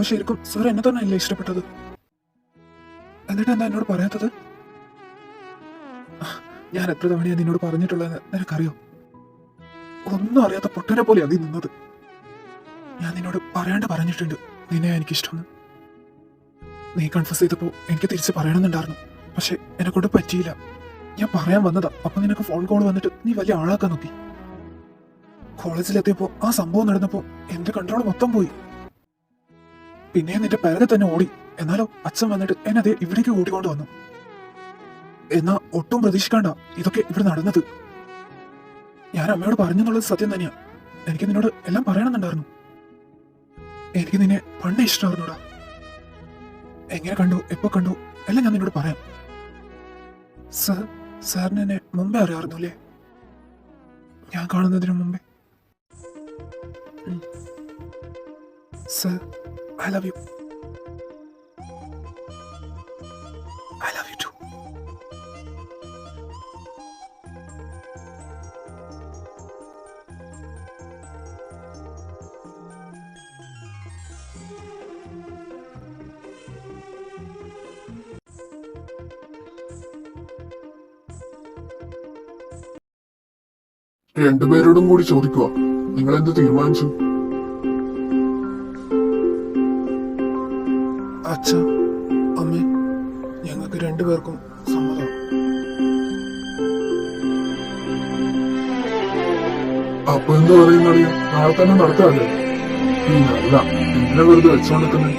ശരിക്കും സാർ എന്നെ തന്നെ അല്ലേ ഇഷ്ടപ്പെട്ടത്? എന്നിട്ട് എന്താ എന്നോട് പറയാത്തത്? ഞാൻ എത്ര തവണയാ നിന്നോട് പറഞ്ഞിട്ടുള്ളതെന്ന് നിനക്കറിയോ? ഒന്നും അറിയാത്ത പൊട്ടനെ പോലെ അതിൽ നിന്നത്. ഞാൻ നിന്നോട് പറയാണ്ട് പറഞ്ഞിട്ടുണ്ട് നിന്നെ എനിക്കിഷ്ടമെന്ന്. നീ കൺഫ്യൂസ് ചെയ്തപ്പോ എനിക്ക് തിരിച്ച് പറയണമെന്നുണ്ടായിരുന്നു, പക്ഷെ എന്നെ കൊണ്ട് പറ്റിയില്ല. ഞാൻ പറയാൻ വന്നതാ, അപ്പൊ നിനക്ക് ഫോൺ കോൾ വന്നിട്ട് നീ വലിയ ആളാക്കാൻ നോക്കി. കോളേജിലെത്തിയപ്പോ ആ സംഭവം നടന്നപ്പോ എന്റെ കൺട്രോൾ മൊത്തം പോയി. പിന്നെ നിന്റെ പിറകെ തന്നെ ഓടി. എന്നാലോ അച്ഛൻ വന്നിട്ട് എന്നെ അതേ ഇവിടേക്ക് കൂട്ടിക്കൊണ്ട് വന്നു. എന്നാ ഒട്ടും പ്രതീക്ഷിക്കാണ്ട ഇതൊക്കെ ഇവിടെ നടന്നത്. ഞാൻ അമ്മയോട് പറഞ്ഞെന്നുള്ളത് സത്യം തന്നെയാ. എനിക്ക് നിന്നോട് എല്ലാം പറയണമെന്നുണ്ടായിരുന്നു. എനിക്ക് നിന്നെ പണ്ടേ ഇഷ്ടമായിരുന്നുടാ. എങ്ങനെ കണ്ടു, എപ്പോ കണ്ടു എല്ലാം ഞാൻ നിന്നോട് പറയാം. സാറിന് എന്നെ മുമ്പേ അറിയാമായിരുന്നു അല്ലേ? ഞാൻ കാണുന്നതിന് മുമ്പേ. Sir, I love you. I love you too. രണ്ടുപേരോടും കൂടി ചോദിക്കുക, നിങ്ങൾ എന്ത് തീരുമാനിച്ചു? അച്ഛ, അമ്മേ, ഞങ്ങൾക്ക് രണ്ടുപേർക്കും സമ്മതം. അപ്പൊ എന്താ പറയുന്നറിയാം, നാളെ തന്നെ നടത്താല്ലേ? അല്ല, പിന്നെ വെറുതെ വെച്ചോണ്ടിരിക്കുന്നേ.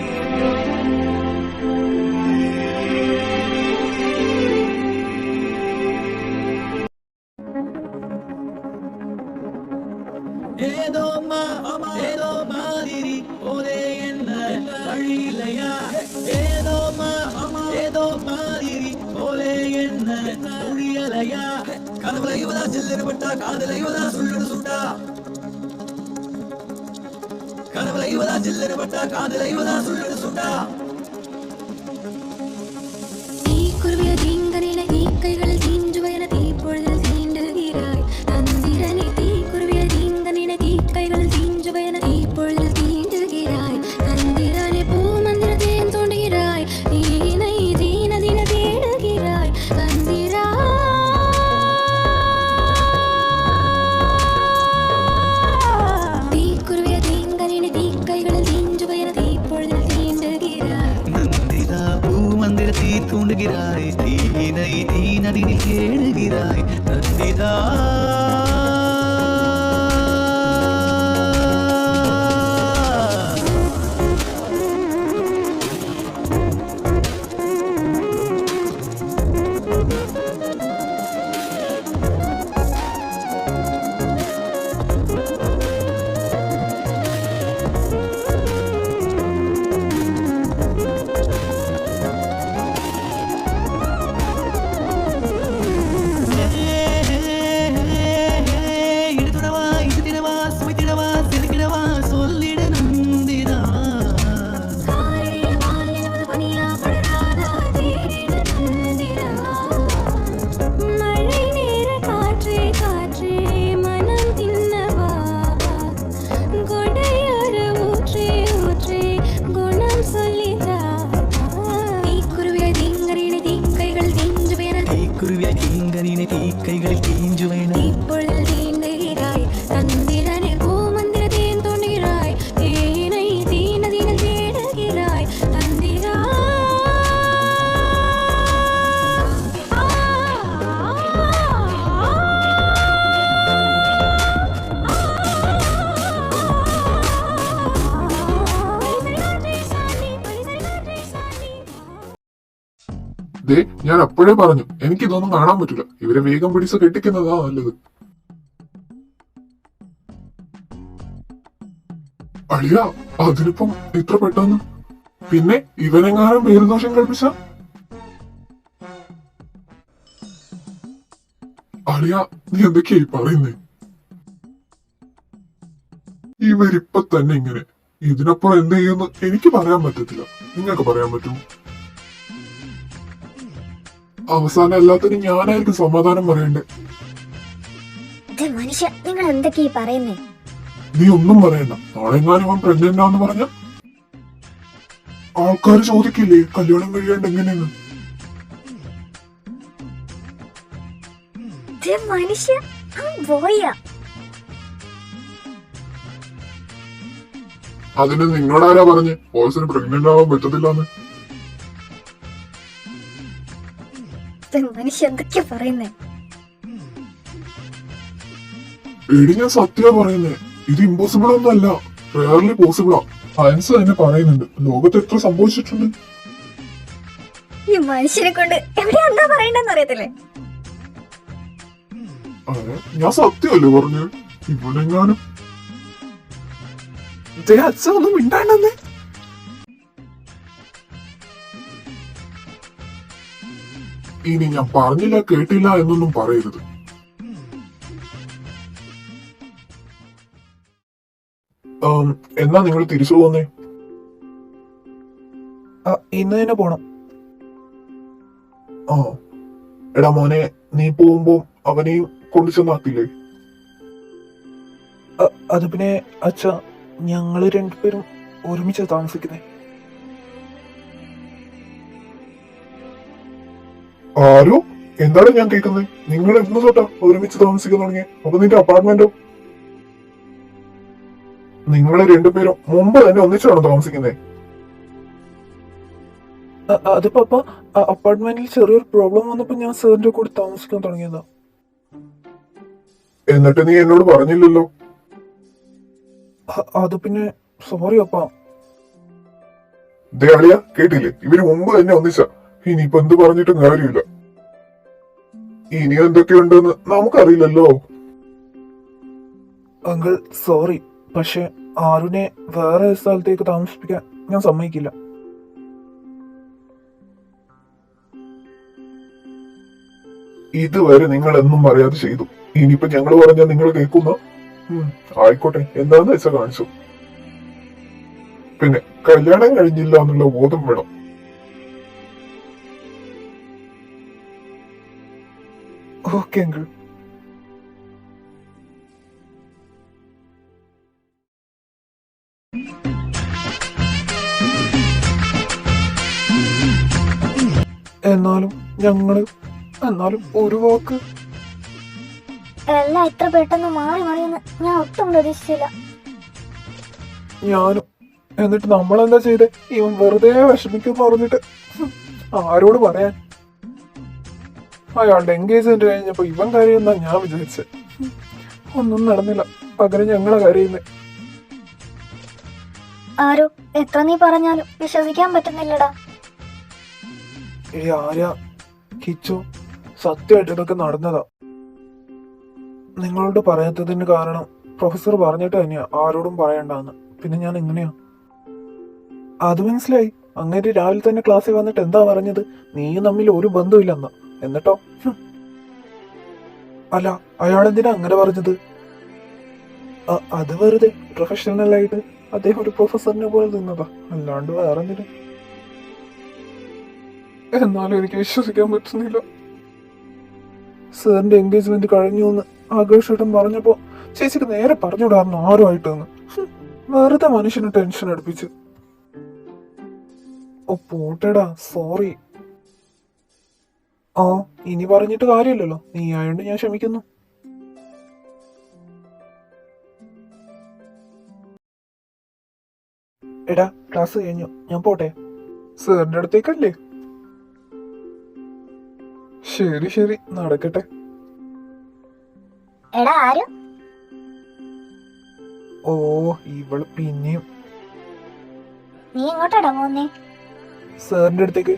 ഞാൻ അപ്പോഴേ പറഞ്ഞു, എനിക്കിതൊന്നും കാണാൻ പറ്റില്ല. ഇവരെ വേഗം പിടിച്ച് കെട്ടിക്കുന്നതാ നല്ലത്. അളിയ, അതിനിപ്പം ഇത്ര പെട്ടെന്ന്? പിന്നെ ഇവനെങ്ങാനും പേരുദോഷം കൽപ്പിച്ച? അളിയ, നീ എന്തൊക്കെയായി പറയുന്നേ? ഇവരിപ്പൊ തന്നെ ഇങ്ങനെ. ഇതിനപ്പുറം എന്ത് ചെയ്യുമെന്ന് എനിക്ക് പറയാൻ പറ്റത്തില്ല. നിങ്ങൾക്ക് പറയാൻ പറ്റുമോ? അവസാനം എല്ലാത്തിനും ഞാനായിരിക്കും സമാധാനം പറയണ്ടേ. മനുഷ്യ, നിങ്ങൾ എന്തൊക്കെയാ പറയുന്നേ? നീ ഒന്നും പറയണ്ട. നാളെങ്ങാനും അവൻ പ്രഗ്നന്റ് ആണെന്ന് പറഞ്ഞ ആൾക്കാർ ചോദിക്കില്ലേ കല്യാണം കഴിയാണ്ട് എങ്ങനെയാണ്? മനുഷ്യ പോയ അതിന് നിങ്ങളാരാ പറഞ്ഞ് ബോയ്സിന് പ്രഗ്നന്റ് ആവാൻ പറ്റത്തില്ലെന്ന്? മനുഷ്യ എന്തൊക്കെയാ പറയുന്നേ? എടി ഞാൻ സത്യ പറയുന്നേ, ഇത് ഇമ്പോസിബിൾ ഒന്നല്ല, റെയർലി പോസിബിളാ. സയൻസ് തന്നെ പറയുന്നുണ്ട്. ലോകത്ത് എത്ര സംഭവിച്ചിട്ടുണ്ട്. ഈ മനുഷ്യനെ കൊണ്ട് എവിടെയാ എന്താ പറയണ്ടെന്ന് അറിയത്തില്ലേ? ഞാൻ സത്യമല്ലേ പറഞ്ഞു? ഇവനെങ്ങാനും അച്ഛൻ ഒന്നും മിണ്ടാണ്ടെന്നേ. ഇനി ഞാൻ പറഞ്ഞില്ല കേട്ടില്ല എന്നൊന്നും പറയരുത്. എന്നാ നിങ്ങൾ തിരിച്ചു പോകുന്നേ? ഇന്ന് തന്നെ പോണം. ആ എടാ മോനെ, നീ പോകുമ്പോ അവനെയും കൊണ്ടു ചെന്നാക്കില്ലേ? അത് പിന്നെ അച്ഛ, ഞങ്ങള് രണ്ടുപേരും ഒരുമിച്ച് താമസിക്കുന്നേ. ആരോ? എന്താണ് ഞാൻ കേൾക്കുന്നത്? നിങ്ങൾ എന്ന് തൊട്ടാ ഒരുമിച്ച് താമസിക്കാൻ തുടങ്ങിയ? അപ്പൊ നിന്റെ അപ്പാർട്ട്മെന്റോ? നിങ്ങളെ രണ്ടുപേരും മുമ്പ് തന്നെ ഒന്നിച്ചാണോ താമസിക്കുന്നേ? അതിപ്പോ അപ്പാർട്ട്മെന്റിൽ ചെറിയൊരു പ്രോബ്ലം വന്നപ്പോ ഞാൻ സാറിന്റെ കൂടെ താമസിക്കാൻ തുടങ്ങിയതാ. എന്നിട്ട് നീ എന്നോട് പറഞ്ഞില്ലല്ലോ. അത് പിന്നെ സോറി അപ്പാ. ദയാളിയ, കേട്ടില്ലേ? ഇവര് മുമ്പ് തന്നെ ഒന്നിച്ച. ഇനിയിപ്പോ എന്ത് പറഞ്ഞിട്ടും കാര്യമില്ല. ഇനി എന്തൊക്കെയുണ്ടെന്ന് നമുക്കറിയില്ലല്ലോ. അങ്കിൾ സോറി, പക്ഷെ ആരുനെ വേറെ സ്ഥലത്തേക്ക് താമസിപ്പിക്കാൻ ഞാൻ സമ്മതിക്കില്ല. ഇതുവരെ നിങ്ങൾ എന്നും അറിയാതെ ചെയ്തു. ഇനിയിപ്പോ ഞങ്ങൾ പറഞ്ഞാൽ നിങ്ങൾ കേൾക്കുന്ന? ആയിക്കോട്ടെ, എന്താന്ന് വെച്ചാ കാണിച്ചു. പിന്നെ കല്യാണം കഴിഞ്ഞില്ല എന്നുള്ള ബോധം വേണം. Okay uncle. എന്നാലും ഒരു വാക്ക്. എല്ലാം ഇത്ര പെട്ടെന്ന് മാറി മറിയെന്ന് ഞാൻ ഒട്ടും പ്രതീക്ഷിച്ചില്ല. ഞാനും. എന്നിട്ട് നമ്മളെന്താ ചെയ്തേ? ഇവൻ വെറുതെ വിഷമിക്കും പറഞ്ഞിട്ട് ആരോട് പറയാൻ? അയാളുടെ എൻഗേജ്മെന്റ് കഴിഞ്ഞപ്പോ ഇവൻ കരയുന്നാ ഞാൻ വിചാരിച്ചത്. ഒന്നും നടന്നില്ല, പകരം ഞങ്ങളെ കരയുന്നേ. ആരോ എത്ര നീ പറഞ്ഞാലും വിശ്വസിക്കാൻ പറ്റുന്നില്ലടാ. ആര്യ, കിച്ചു, സത്യമായിട്ട് ഇതൊക്കെ നടന്നതാ. നിങ്ങളോട് പറയാത്തതിന് കാരണം പ്രൊഫസർ പറഞ്ഞിട്ട് തന്നെയാ ആരോടും പറയണ്ടെന്ന്. പിന്നെ ഞാൻ എങ്ങനെയാ? അത് മനസ്സിലായി. അങ്ങേര് രാവിലെ തന്നെ ക്ലാസ്സിൽ വന്നിട്ട് എന്താ പറഞ്ഞത്? നീയും തമ്മിൽ ഒരു ബന്ധമില്ലെന്നാ. എന്നിട്ടോ? അല്ല, അയാളെന്തിനാ അങ്ങനെ പറഞ്ഞത്? അത് വെറുതെ പ്രൊഫഷണലായിട്ട് അദ്ദേഹം ഒരു പ്രൊഫസറിനെ പോലെ നിന്നതാ, അല്ലാണ്ട് വേറെ എന്തിനാ? എന്നാലും എനിക്ക് വിശ്വസിക്കാൻ പറ്റുന്നില്ല. സാറിന്റെ എൻഗേജ്മെന്റ് കഴിഞ്ഞു എന്ന് ആഘോഷേട്ടൻ പറഞ്ഞപ്പോ ചേച്ചിക്ക് നേരെ പറഞ്ഞുവിടായിരുന്നു ആരുമായിട്ടെന്ന്. വെറുതെ മനുഷ്യന് ടെൻഷൻ അടുപ്പിച്ചു. ഓ പോട്ടേടാ, സോറി. ആ ഇനി പറഞ്ഞിട്ട് കാര്യമില്ലല്ലോ, നീ ആയോണ്ട് ഞാൻ ക്ഷമിക്കുന്നു. എടാ, ക്ലാസ് കഴിഞ്ഞു, ഞാൻ പോട്ടെ. സാറിന്റെ അടുത്തേക്കല്ലേ? ശരി, നടക്കട്ടെ. എടാ ആരോ, ഓ ഇവള് പിന്നെയും. നീ എങ്ങോട്ടാടാ പോന്നേ? സാറിന്റെ അടുത്തേക്ക്.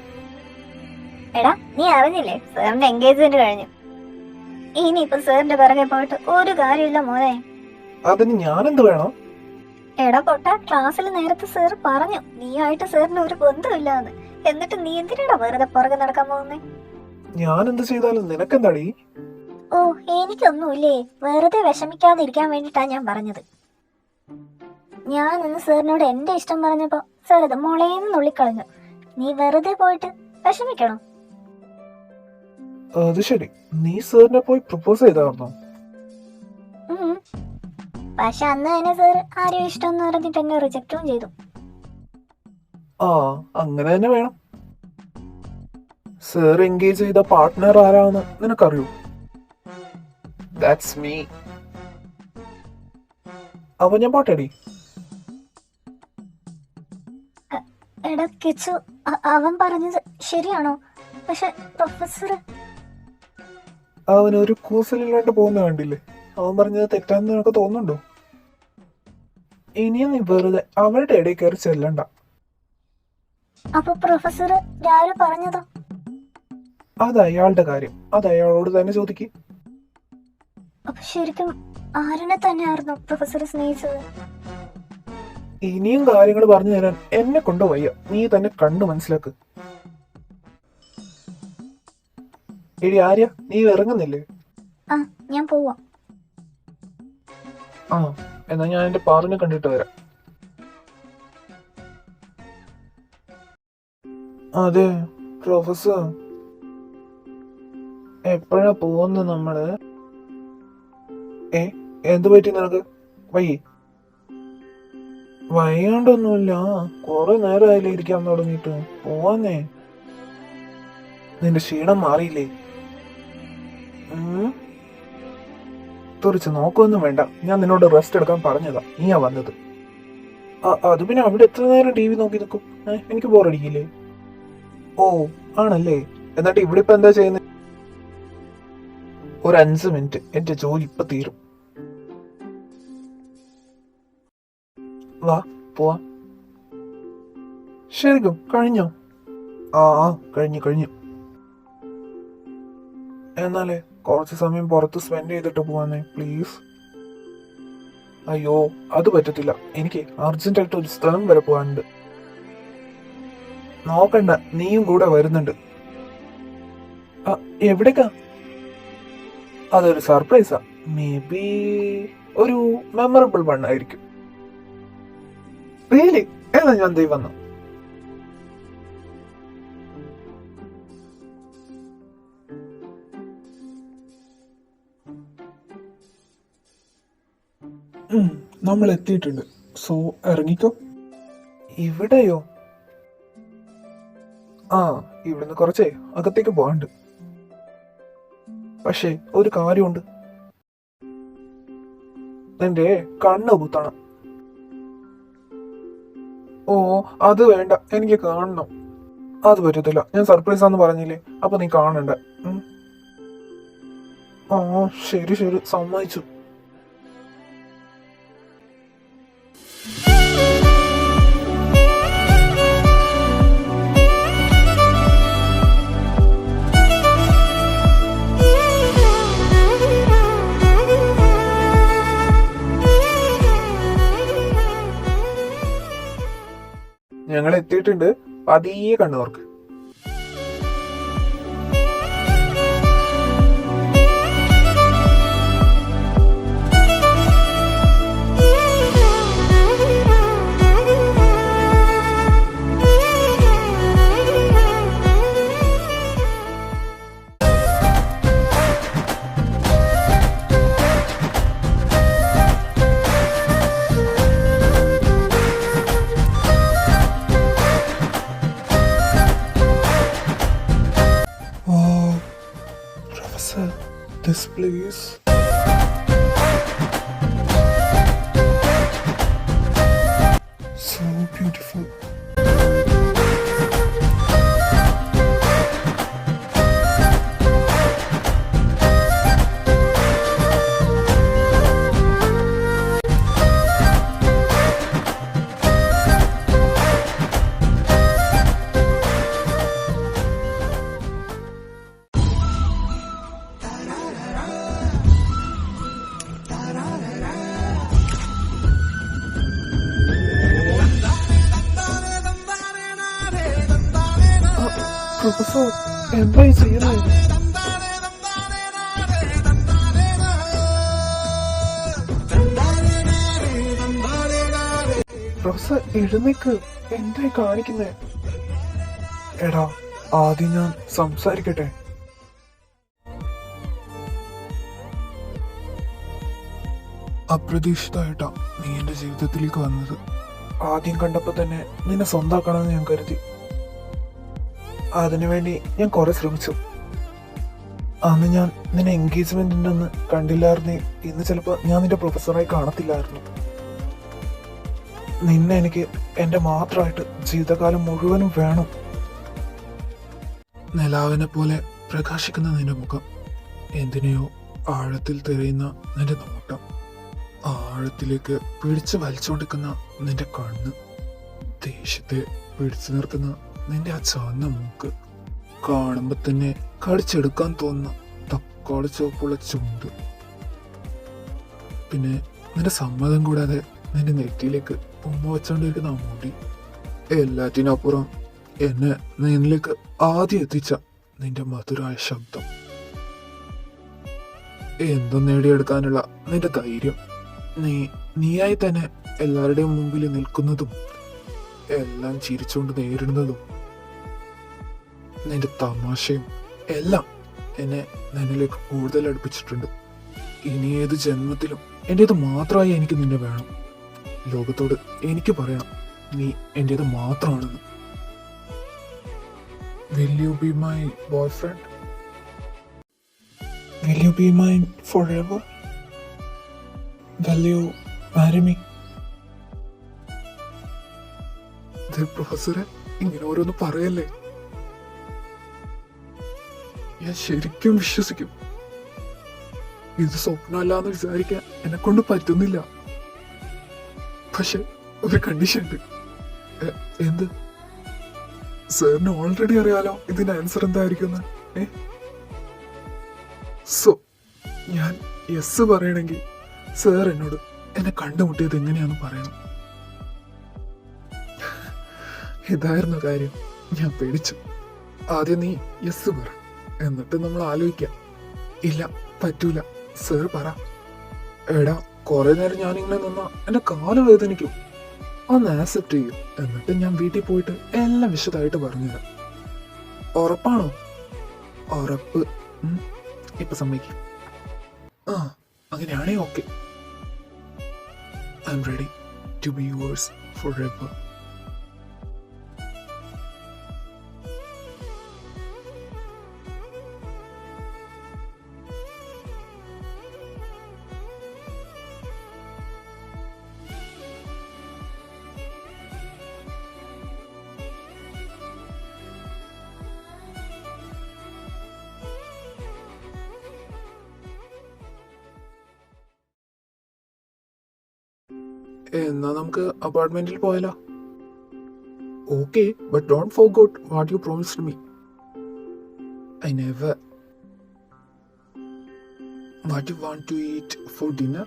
എടാ നീ അറിഞ്ഞില്ലേ, സാറിന്റെ എൻഗേജ്മെന്റ് കഴിഞ്ഞു. ഇനിയിപ്പൊ സാറിന്റെ പിറകെ പോയിട്ട് ഒരു കാര്യമില്ല മോനെ. അതിന് ഞാനെന്ത് വേണം? എടാ പൊട്ട, ക്ലാസ്സിൽ നേരത്തെ സാർ പറഞ്ഞു നീ ആയിട്ട് സാറിന് ഒരു ബന്ധമില്ലാന്ന്. എന്നിട്ട് നീ എന്തിനാടാ വെറുതെ പുറകെ നടക്കാൻ പോകുന്നേ? ഞാൻ എന്ത് ചെയ്താലും നിനക്കെന്താടി? ഓ എനിക്കൊന്നുമില്ലേ, വെറുതെ വിഷമിക്കാതിരിക്കാൻ വേണ്ടിട്ടാ ഞാൻ പറഞ്ഞത്. ഞാൻ ഇന്ന് സാറിനോട് എന്റെ ഇഷ്ടം പറഞ്ഞപ്പോ സാർ ഇത് മോളേന്ന് നുള്ളിക്കളഞ്ഞു. നീ വെറുതെ പോയിട്ട് വിഷമിക്കണം. അത് ശരി, നീ സാറിനെ പോയി പ്രപ്പോസ് ചെയ്തായിരുന്നോ? പക്ഷെ അന്ന് തന്നെ സാർ ആരും ഇഷ്ടം എന്ന് പറഞ്ഞിട്ട് എന്നെ റിജക്റ്റും ചെയ്തു. ആ, അങ്ങനെ തന്നെ വേണം. സർ എൻഗേജ് ചെയ്ത പാർട്ട്ണർ ആരാന്ന് നിനക്കറിയോ? That's me. അപ്പൊ ഞാൻ പോട്ടെടി. എടാ കിച്ചു, അവൻ പറഞ്ഞത് ശരിയാണോ? പക്ഷെ പ്രൊഫസർ അവൻ ഒരു കൂസലില്ലാണ്ട് പോകുന്ന കണ്ടില്ലേ? അവൻ പറഞ്ഞത് തെറ്റാന്ന് നിനക്ക് തോന്നുന്നുണ്ടോ? ഇനിയും നീ വെറുതെ അവരുടെ ഇടയിൽ കയറി ചെല്ലണ്ട. അപ്പൊ പ്രൊഫസർ രാവിലെ പറഞ്ഞതോ? അത് അയാളുടെ കാര്യം, അത് അയാളോട് തന്നെ ചോദിക്കും. അപ്പൊ ശരിക്കും ആരിനെ തന്നെയായിരുന്നു പ്രൊഫസർ സ്നേഹിച്ചത്? ഇനിയും കാര്യങ്ങൾ പറഞ്ഞു തരാൻ എന്നെ കൊണ്ട് വയ്യ, നീ തന്നെ കണ്ടു മനസ്സിലാക്ക്. എടി ആര്യ, നീ ഇറങ്ങുന്നില്ലേ? ആ, ഞാൻ പോവാം. ആ, എന്നാ ഞാൻ എന്റെ പാറിനെ കണ്ടിട്ട് വരാം. അതെ പ്രൊഫസർ, എപ്പോഴാ പോകുന്നത് നമ്മള്? എന്ത് പറ്റി നിനക്ക്? വയ്യാണ്ടൊന്നുമില്ല, കൊറേ നേരമായില്ലേ ഇരിക്കാൻ തുടങ്ങിയിട്ട്. പോവാന്നേ. നിന്റെ ക്ഷീണം മാറിയില്ലേ? തുറിച്ച് നോക്കൊന്നും വേണ്ട, ഞാൻ നിന്നോട് റെസ്റ്റ് എടുക്കാൻ പറഞ്ഞതാ, നീയാ വന്നത്. അത് പിന്നെ അവിടെ എത്ര നേരം ടി വി നോക്കി നിൽക്കും? എനിക്ക് ബോറടിക്കില്ലേ? ഓ ആണല്ലേ, എന്നിട്ട് ഇവിടെ ഇപ്പൊ എന്താ ചെയ്യുന്നത്? ഒരു 5 മിനിറ്റ്, എന്റെ ജോലി ഇപ്പൊ തീരും. വാ പോവാ. ശരിക്കും കഴിഞ്ഞോ? ആ കഴിഞ്ഞു. എന്നാലേ കുറച്ച് സമയം പുറത്ത് സ്പെൻഡ് ചെയ്തിട്ട് പോവാന്നേ പ്ലീസ്. അയ്യോ അത് പറ്റത്തില്ല, എനിക്ക് അർജന്റായിട്ട് ഒരു സ്ഥലം വരെ പോവാനുണ്ട്. നോക്കണ്ട, നീയും കൂടെ വരുന്നുണ്ട്. എവിടേക്കാ? അതൊരു സർപ്രൈസാ, മേ ബി ഒരു മെമ്മറബിൾ വൺ ആയിരിക്കും. റിയലി? എന്നാ ഞാൻ ദൈവം വന്നു. നമ്മൾ എത്തിയിട്ടുണ്ട്, സോ ഇറങ്ങിക്കോ. ഇവിടെയോ? ഇവിടുന്ന് കുറച്ചേ അകത്തേക്ക് പോകാനുണ്ട്. പക്ഷേ ഒരു കാര്യമുണ്ട്, നിന്റെ കണ്ണ് കുത്തണം. ഓ അത് വേണ്ട, എനിക്ക് കാണണം. അത് പറ്റത്തില്ല, ഞാൻ സർപ്രൈസ് ആന്ന് പറഞ്ഞില്ലേ, അപ്പൊ നീ കാണണ്ട. ശരി സമ്മതിച്ചു. ഞങ്ങൾ എത്തിയിട്ടുണ്ട്, പതിയെ കണ്ണുവർക്ക്. This place. So beautiful. Professor എന്തായി ചെയ്യുന്നത്? പ്രൊഫസർ എഴുന്നേക്ക്, എന്തായി കാണിക്കുന്നേ? എടാ ആദ്യം ഞാൻ സംസാരിക്കട്ടെ. അപ്രതീക്ഷിതമായിട്ടാ നീ എന്റെ ജീവിതത്തിലേക്ക് വന്നത്. ആദ്യം കണ്ടപ്പോൾ തന്നെ നിന്നെ സ്വന്തമാക്കണമെന്ന് ഞാൻ കരുതി. അതിനുവേണ്ടി ഞാൻ കുറെ ശ്രമിച്ചു. അന്ന് ഞാൻ നിന്നെ എൻഗേജ്മെന്റിന്റെ അന്ന് കണ്ടില്ലായിരുന്നേ ഇന്ന് ചിലപ്പോൾ ഞാൻ നിന്റെ പ്രൊഫസറായി കാണത്തില്ലായിരുന്നു. നിന്നെ എനിക്ക് എന്റെ മാത്രമായിട്ട് ജീവിതകാലം മുഴുവനും വേണം. നിലാവിനെ പോലെ പ്രകാശിക്കുന്ന നിന്റെ മുഖം, എന്തിനെയോ ആഴത്തിൽ തിരയുന്ന നിന്റെ നോട്ടം, ആഴത്തിലേക്ക് പിടിച്ചു വലിച്ചുകൊണ്ടിരിക്കുന്ന നിന്റെ കണ്ണ്, ദേഷ്യത്തെ പിടിച്ചു നിർത്തുന്ന നിന്റെ ആ ചുവന്ന മൂക്ക്, കാണുമ്പോ തന്നെ കടിച്ചെടുക്കാൻ തോന്നുന്ന തക്കാളി ചുവപ്പുള്ള ചുണ്ട്, പിന്നെ നിന്റെ സമ്മതം കൂടാതെ നിന്റെ നെറ്റിയിലേക്ക് ഉമ്മ വെച്ചോണ്ടിരിക്കുന്ന ആ മുടി, എല്ലാറ്റിനപ്പുറം എന്നെ നിന്നിലേക്ക് ആദ്യം എത്തിച്ച നിന്റെ മധുരമായ ശബ്ദം, എന്തും നേടിയെടുക്കാനുള്ള നിന്റെ ധൈര്യം, നീയായി തന്നെ എല്ലാവരുടെയും മുമ്പിൽ നിൽക്കുന്നതും എല്ലാം ചിരിച്ചുകൊണ്ട് നേരിടുന്നതും, നിന്റെ തമാശയും എല്ലാം എന്നെ നിന്നിലേക്ക് കൂടുതൽ അടുപ്പിച്ചിട്ടുണ്ട്. ഇനി ഏത് ജന്മത്തിലും എൻ്റേത് മാത്രമായി എനിക്ക് നിന്നെ വേണം. ലോകത്തോട് എനിക്ക് പറയണം, നീ എൻ്റേത് മാത്രമാണെന്ന്. Will you be my boyfriend? Will you be mine forever? Will you marry me? പ്രൊഫസറെ, ഇങ്ങനെ ഓരോന്ന് പറയല്ലേ. ഞാൻ ശരിക്കും വിശ്വസിക്കും. ഇത് സ്വപ്നമല്ലാന്ന് വിചാരിക്കാൻ എന്നെ കൊണ്ട് പറ്റുന്നില്ല. പക്ഷെ ഒരു കണ്ടീഷൻ ഉണ്ട്. എന്ത്? സാറിന് ഓൾറെഡി അറിയാലോ ഇതിന്റെ ആൻസർ എന്തായിരിക്കും. സോ ഞാൻ യെസ് പറയണമെങ്കിൽ സാർ എന്നോട് എന്നെ കണ്ടുമുട്ടിയത് എങ്ങനെയാന്ന് പറയണം. ഇതായിരുന്നു കാര്യം. ഞാൻ പേടിച്ചു. ആദ്യം നീ യെസ് പറ, എന്നിട്ട് നമ്മൾ ആലോചിക്കാം. ഇല്ല, പറ്റൂല, സാർ പറ. എടാ, കുറെ നേരം ഞാനിങ്ങനെ നിന്നാ എന്റെ കാല് വേദനിക്കും. ഒന്ന് ആക്സെപ്റ്റ് ചെയ്യും, എന്നിട്ട് ഞാൻ വീട്ടിൽ പോയിട്ട് എല്ലാം വിശദമായിട്ട് പറഞ്ഞുതരാം. ഉറപ്പാണോ? ഉറപ്പ്. ഇപ്പൊ സമ്മതിക്കും. ആ, അങ്ങനെയാണേ okay. I am ready to be yours forever. എന്നാ നമുക്ക് അപ്പാർട്ട്മെന്റിൽ പോയാലോ? Okay, but don't forgot what you promised me. I never. What you want to eat for dinner?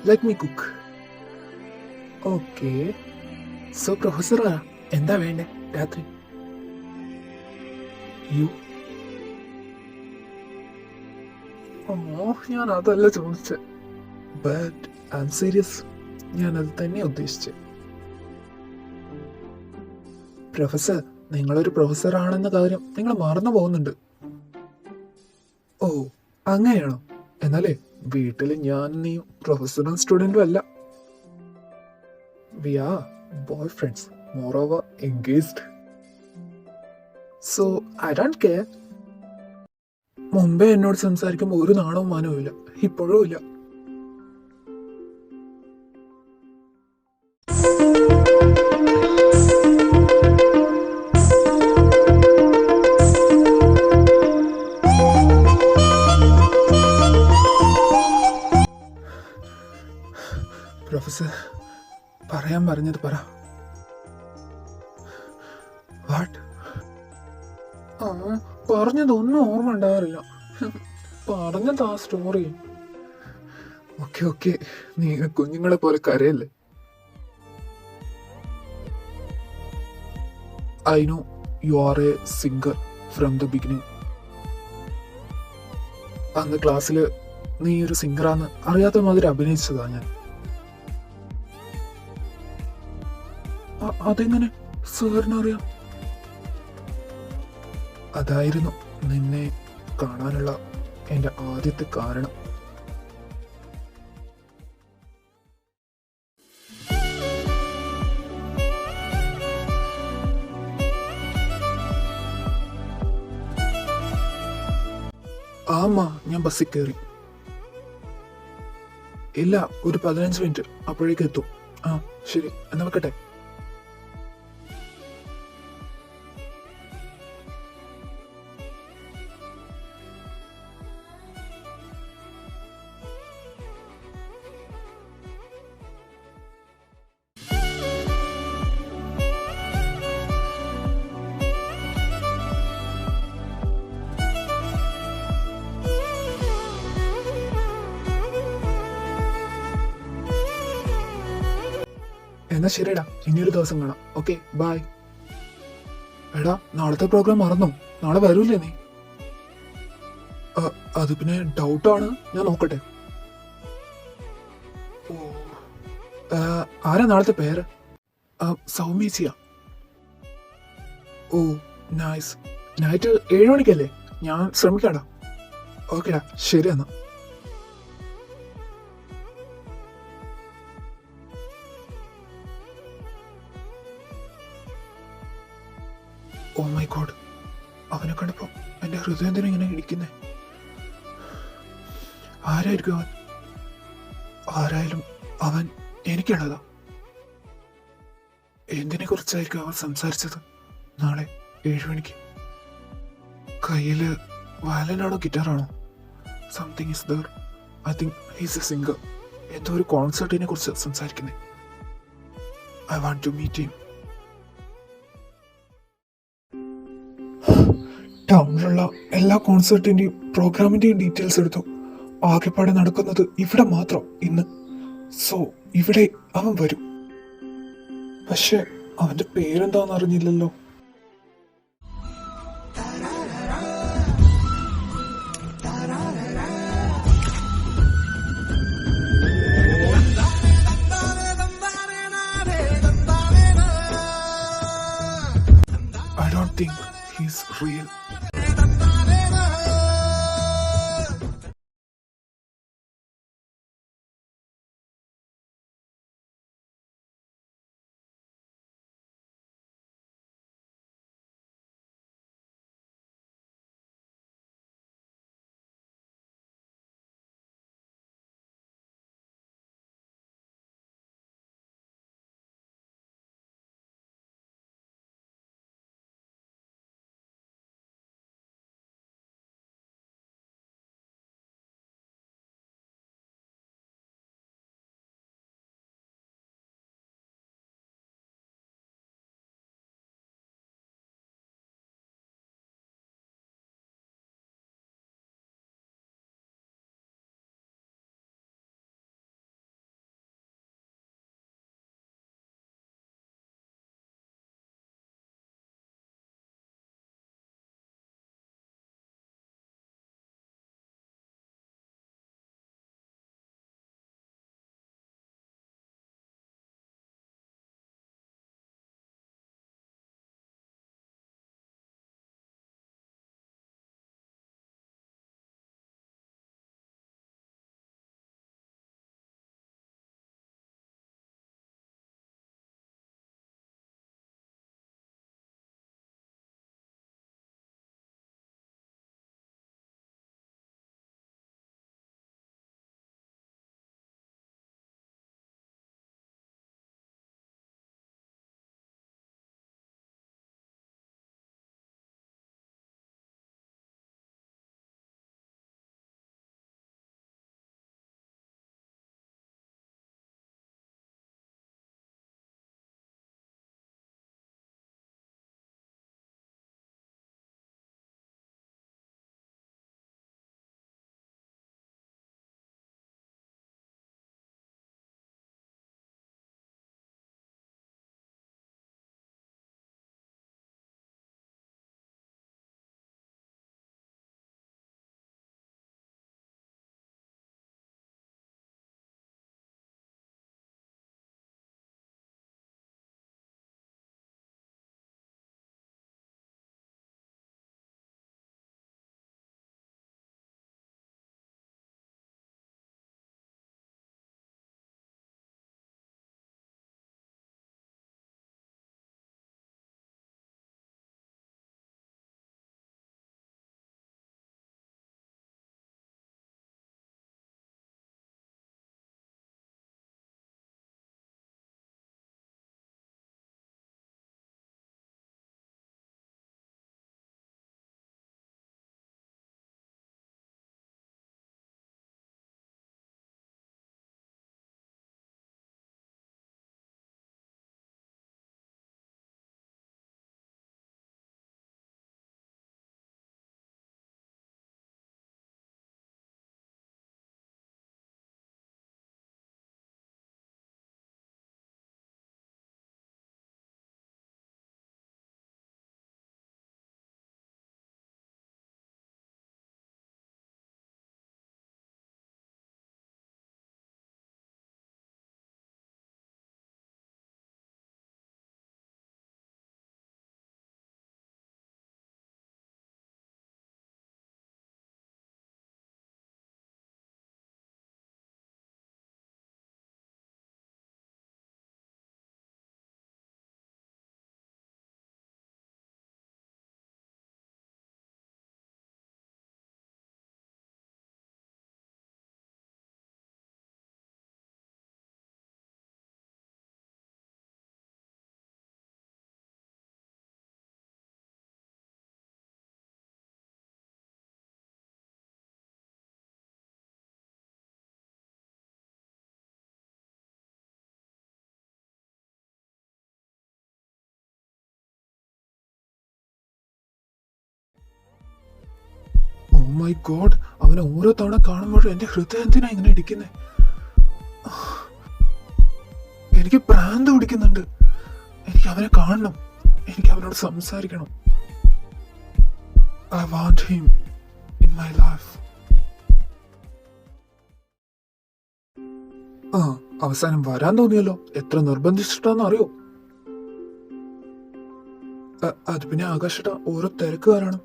Let me cook. Okay. So പ്രൊഫസറാ, എന്താ വേണ്ടേ രാത്രി? You. ഞാൻ അതല്ല ചോദിച്ചത്. But I am serious. ഞാൻ അത് തന്നെ ഉദ്ദേശിച്ചത്. പ്രൊഫസർ, നിങ്ങളൊരു പ്രൊഫസർ ആണെന്ന കാര്യം നിങ്ങൾ മറന്നു പോകുന്നുണ്ട്. ഓ, അങ്ങനെയാണോ? എന്നാലേ വീട്ടിൽ ഞാൻ നീയും പ്രൊഫസറും സ്റ്റുഡന്റും അല്ല. We are boyfriends, moreover engaged. So I don't care. മുമ്പേ എന്നോട് സംസാരിക്കുമ്പോൾ ഒരു നാണവും മാനവും ഇല്ല, ഇപ്പോഴും ഇല്ല. പ്രൊഫസർ, പറയാൻ പറഞ്ഞത് പറ. വാട്ട്? പറഞ്ഞതൊന്നും ഓർമ്മ ഉണ്ടാവാറില്ല. പറഞ്ഞത് ആ സ്റ്റോറി. ഓക്കെ ഓക്കെ, നീ കുഞ്ഞുങ്ങളെ പോലെ കരയല്ലേ. I know you are A singer from the beginning. അന്ന് ക്ലാസ്സിൽ നീ ഒരു സിംഗറാന്ന് അറിയാത്ത മാതിരി അഭിനയിച്ചതാ ഞാൻ. അതെങ്ങനെ സാറിനറിയാം? അതായിരുന്നു നിന്നെ കാണാനുള്ള എൻ്റെ ആദ്യത്തെ കാരണം. ആമ്മ ഞാൻ ബസ്സിൽ കയറി. ഇല്ല, ഒരു 15 മിനിറ്റ് അപ്പോഴേക്കും എത്തും. ആ ശരി, എന്നാ വെക്കട്ടെ. എന്നാ ശരിടാ, ഇനിയൊരു ദിവസം കാണാം. Okay bye. എടാ, നാളത്തെ പ്രോഗ്രാം മറന്നോ? നാളെ വരൂലേ നീ? അത് പിന്നെ ഡൗട്ടാണ്, ഞാൻ നോക്കട്ടെ. ഓ, ആരാ നാളത്തെ പേര്? സൗമേച്ചിയ. ഓ നൈസ്. നൈറ്റ് 7 മണിക്കല്ലേ? ഞാൻ ശ്രമിക്കാടാ. ഓക്കേടാ, ശരി എന്നാ. ഓ മൈ ഗോഡ്, അവനെ കണ്ടപ്പോ എന്റെ ഹൃദയം തന്നെ ഇങ്ങനെ ഇടിക്കുന്നേ. ആരായിരിക്കും അവൻ? ആരായാലും അവൻ എനിക്കുള്ളതാ. എന്തിനെ കുറിച്ചായിരിക്കും അവൻ സംസാരിച്ചത് നാളെ 7 മണിക്ക്? കയ്യില് വയലിനാണോ ഗിറ്റാറാണോ? Something is there. I think he's a singer. എന്തോ ഒരു കോൺസേർട്ടിനെ കുറിച്ച് സംസാരിക്കുന്നേ. I want to meet him. ടൗണിലുള്ള എല്ലാ കോൺസേർട്ടിന്റെയും പ്രോഗ്രാമിന്റെയും ഡീറ്റെയിൽസ് എടുത്തു. ആകെപ്പാടെ നടക്കുന്നത് ഇവിടെ മാത്രം ഇന്ന്. സോ ഇവിടെ അവൻ വരും. പക്ഷെ അവന്റെ പേരെന്താന്ന് അറിഞ്ഞില്ലല്ലോ. I don't think he's real. My God, അവനെ ഓരോ തവണ കാണുമ്പോഴും എന്റെ ഹൃദയം എന്തിനാ ഇങ്ങനെ ഇടിക്കുന്നേ? എനിക്ക് ഭ്രാന്ത് പിടിക്കുന്നുണ്ട്. എനിക്ക് അവനെ കാണണം, എനിക്ക് അവനോട് സംസാരിക്കണം. I want him in my life. അവസാനം വരാൻ തോന്നിയല്ലോ. എത്ര നിർബന്ധിച്ചിട്ടാന്ന് അറിയോ? അത് പിന്നെ ആകാശട്ട ഓരോ തിരക്കുകാരാണ്.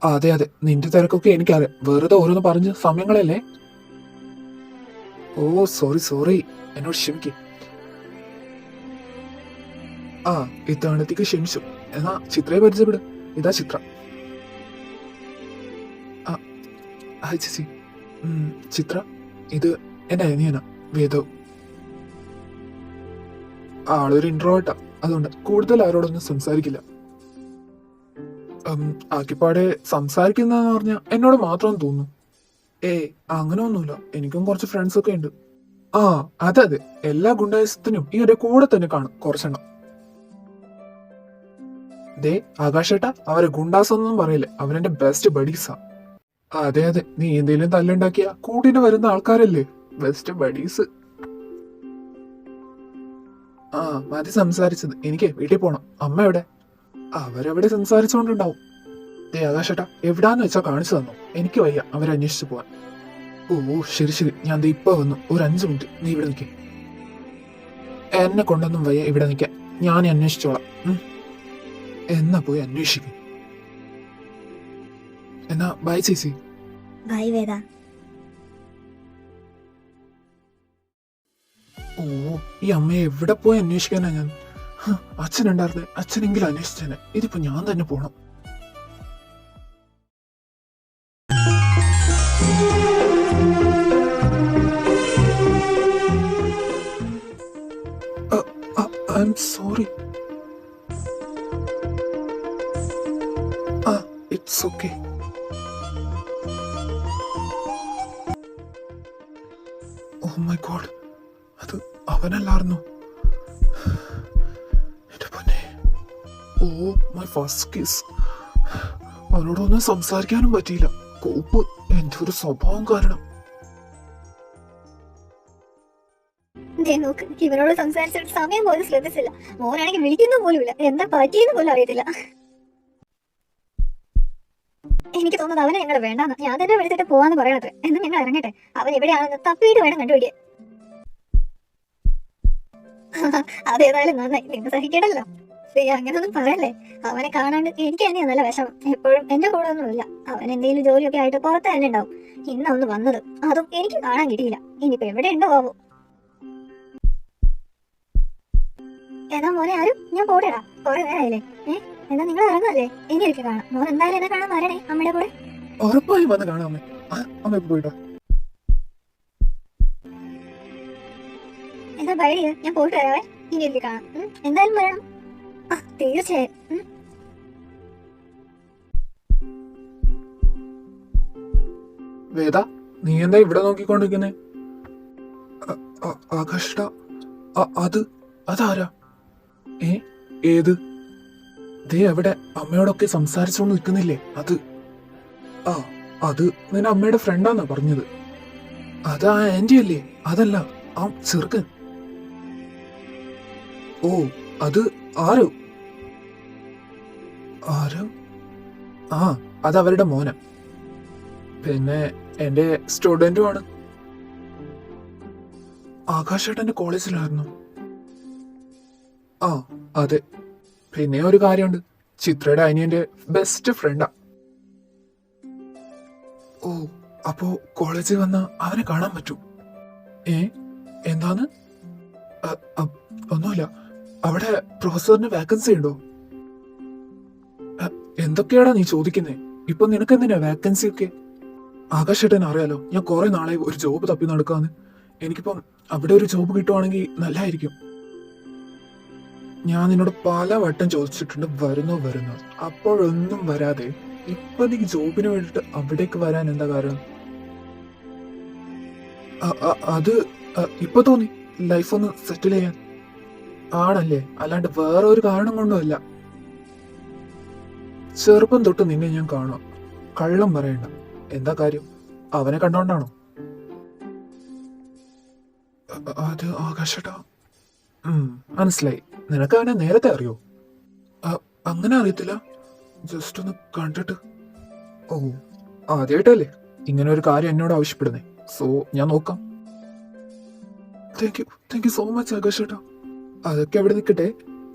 അതെ അതെ, നിന്റെ തിരക്കൊക്കെ എനിക്കറിയാം. വെറുതെ ഓരോന്ന് പറഞ്ഞ് സമയങ്ങളല്ലേ. ഓ സോറി, എന്നോട് ക്ഷമിക്കും. ഇത്തവണത്തേക്ക് ക്ഷമിച്ചു. എന്നാ ചിത്രയെ പരിചയപ്പെട്. ഇതാ ചിത്ര. ഹായ് ചേച്ചി. ചിത്ര, ഇത് എന്റെ അനിയനാ വേദവ്. ആളൊരു ഇൻട്രോവേർട്ടാ, അതുകൊണ്ട് കൂടുതൽ ആരോടൊന്നും സംസാരിക്കില്ല. ആക്കിപ്പാടെ സംസാരിക്കുന്നതെന്ന് പറഞ്ഞാൽ എന്നോട് മാത്രം തോന്നുന്നു. അങ്ങനെ ഒന്നുമില്ല, എനിക്കും കുറച്ച് ഫ്രണ്ട്സ് ഒക്കെ ഉണ്ട്. അതെ, എല്ലാ ഗുണ്ടായസത്തിനും ഈ ഒരു കൂടെ തന്നെ കാണും കുറച്ചെണ്ണം. ദേ ആകാശേട്ടാ, അവരെ ഗുണ്ടാസൊന്നും പറയില്ല, അവരെന്റെ ബെസ്റ്റ് ബഡീസാ. അതെ, നീ എന്തെങ്കിലും തല്ലുണ്ടാക്കിയ കൂട്ടിന് വരുന്ന ആൾക്കാരല്ലേ ബെസ്റ്റ് ബഡീസ്. മതി സംസാരിച്ചത്, എനിക്ക് വീട്ടിൽ പോണം. അമ്മ എവിടെ? അവരെവിടെ സംസാരിച്ചുകൊണ്ടുണ്ടാവും. ദേ ആകാശേട്ടാ, എവിടാന്ന് വെച്ചാ കാണിച്ചു തന്നു. എനിക്ക് വയ്യ അവരന്വേഷിച്ചു പോവാൻ. ഓ ശരി, ഞാൻ ദേ ഇപ്പൊ വന്നു. ഒരു 5 മിനിറ്റ് നീ ഇവിടെ നിൽക്കേ. എന്നെ കൊണ്ടൊന്നും വയ്യ ഇവിടെ നിൽക്കാൻ, ഞാൻ അന്വേഷിച്ചോളാം. എന്നാ പോയി അന്വേഷിക്കും. എന്നാ ബൈ ചേച്ചി. ബൈ വേദ. ഓ ഈ അമ്മയെ എവിടെ പോയി അന്വേഷിക്കാനാ ഞാൻ? അച്ഛനുണ്ടായിരുന്നേ, അച്ഛനെങ്കിലും അന്വേഷിച്ചേനെ. ഇതിപ്പോ ഞാൻ തന്നെ പോണം. I'm sorry. It's okay. Oh my god, അത് അവനല്ലായിരുന്നു. എന്റെ പൊന്നെ, ഓ മൈ ഫസ്റ്റ് കിസ്. അവനോടൊന്നും സംസാരിക്കാനും പറ്റിയില്ല. കോപ്പ്, എന്റെ ഒരു സ്വഭാവം കാരണം. നോക്ക്, ഇവനോട് സംസാരിച്ചിട്ട് സമയം പോലും ശ്രദ്ധിച്ചില്ല. മോനാണെങ്കിൽ വിളിക്കുന്ന പോലുമില്ല, എന്താ പറ്റിയെന്ന് പോലും അറിയത്തില്ല. എനിക്ക് തോന്നുന്നത് അവനെ ഞങ്ങൾ വേണ്ടാന്ന്. ഞാൻ തന്നെ വിളിച്ചിട്ട് പോവാന്ന് പറയണത്രേ. എന്ന് ഞങ്ങൾ ഇറങ്ങട്ടെ. അവൻ എവിടെയാണെന്ന് തപ്പിയിട്ട് വേണം കണ്ടുപിടിക്കാൻ. അതേതായാലും നന്നായി, നിങ്ങൾ സഹിക്കണല്ലോ. അങ്ങനൊന്നും പറയല്ലേ. അവനെ കാണാണ്ട് എനിക്ക് തന്നെയാ നല്ല വിഷമം. എപ്പോഴും എന്റെ കൂടെ ഒന്നുമില്ല. അവൻ എന്തെങ്കിലും ജോലിയൊക്കെ ആയിട്ട് പുറത്ത് തന്നെ ഉണ്ടാവും. ഇന്ന ഒന്ന് വന്നത്, അതും എനിക്ക് കാണാൻ കിട്ടിയില്ല. ഇനിയിപ്പോ എവിടെ ഉണ്ടോ ആവോ. എന്നാ മോനെ ആരും, ഞാൻ പോടെടാ, കുറെ നേരമായില്ലേ. എന്നാ നിങ്ങൾ ഇറങ്ങല്ലേ, ഇനി എനിക്ക് കാണാം. മോൻ എന്തായാലും എന്നെ കാണാൻ വരണേ അമ്മയുടെ കൂടെ. ഉറപ്പായും വന്ന് കാണാം അമ്മ. പോയിട്ടോ. എന്താ ബൈ, ഞാൻ പോയിട്ട് വരാവേ. ഇനി എനിക്ക് കാണാം. എന്തായാലും വരണം. തീർച്ചയായും. വേദ, നീ എന്താ ഇവിടെ നോക്കിക്കൊണ്ടിരിക്കുന്നേ? ആകാശ, അതാരാ? ഏത്? ദേ അവിടെ അമ്മയോടൊക്കെ സംസാരിച്ചോണ്ട് നിൽക്കുന്നില്ലേ അത്? അത് നിന്റെ അമ്മയുടെ ഫ്രണ്ടാന്നാ പറഞ്ഞത്. അത് ആ ആന്റി അല്ലേ? അതല്ല, ആ ചെറുക്കൻ. ഓ അത് ആരോ? അതവരുടെ മോന. പിന്നെ എന്റെ സ്റ്റുഡന്റുമാണ്. ആകാശേട്ടന്റെ കോളേജിലായിരുന്നു. അതെ. പിന്നെ ഒരു കാര്യമുണ്ട്, ചിത്രയുടെ അനിയന്റെ ബെസ്റ്റ് ഫ്രണ്ടാ. ഓ അപ്പോ കോളേജിൽ വന്ന അവനെ കാണാൻ പറ്റും? എന്താന്ന്? ഒന്നുമില്ല. അവിടെ പ്രൊഫസറിന് വാക്കൻസി ഉണ്ടോ? എന്തൊക്കെയാടാ നീ ചോദിക്കുന്നേ? ഇപ്പൊ നിനക്ക് എന്തിനാ വാക്കൻസി ഒക്കെ? ആകാശേട്ടൻ അറിയാലോ, ഞാൻ കുറെ നാളെ ഒരു ജോബ് തപ്പി നടക്കാന്ന്. എനിക്കിപ്പം അവിടെ ഒരു ജോബ് കിട്ടുവാണെങ്കിൽ നല്ലതായിരിക്കും. ഞാൻ നിന്നോട് പല വട്ടം ചോദിച്ചിട്ടുണ്ട്, വരുന്നോ. അപ്പോഴൊന്നും വരാതെ ഇപ്പൊ നീ ജോബിന് വേണ്ടിട്ട് അവിടേക്ക് വരാൻ എന്താ കാരണം? അത് ഇപ്പൊ തോന്നി ലൈഫ് ഒന്ന് സെറ്റിൽ ചെയ്യാൻ. ആണല്ലേ? അല്ലാണ്ട് വേറെ ഒരു കാരണം കൊണ്ടുമല്ല. ചെറുപ്പം തൊട്ട് നിന്നെ ഞാൻ കാണാം, കള്ളം പറയണ്ട. എന്താ കാര്യം? അവനെ കണ്ടോണ്ടാണോ? അത് ആകാശേട്ടാ, മനസ്സിലായി. നിനക്ക് അവനെ നേരത്തെ അറിയോ? അങ്ങനെ അറിയത്തില്ല, ജസ്റ്റ് ഒന്ന് കണ്ടിട്ട്. ഓ, ആദ്യമായിട്ടല്ലേ ഇങ്ങനെ ഒരു കാര്യം എന്നോട് ആവശ്യപ്പെടുന്നേ. സോ ഞാൻ നോക്കാം. താങ്ക് യു സോ മച്ച് ആകാശേട്ടാ. അതൊക്കെ എവിടെ നിൽക്കട്ടെ,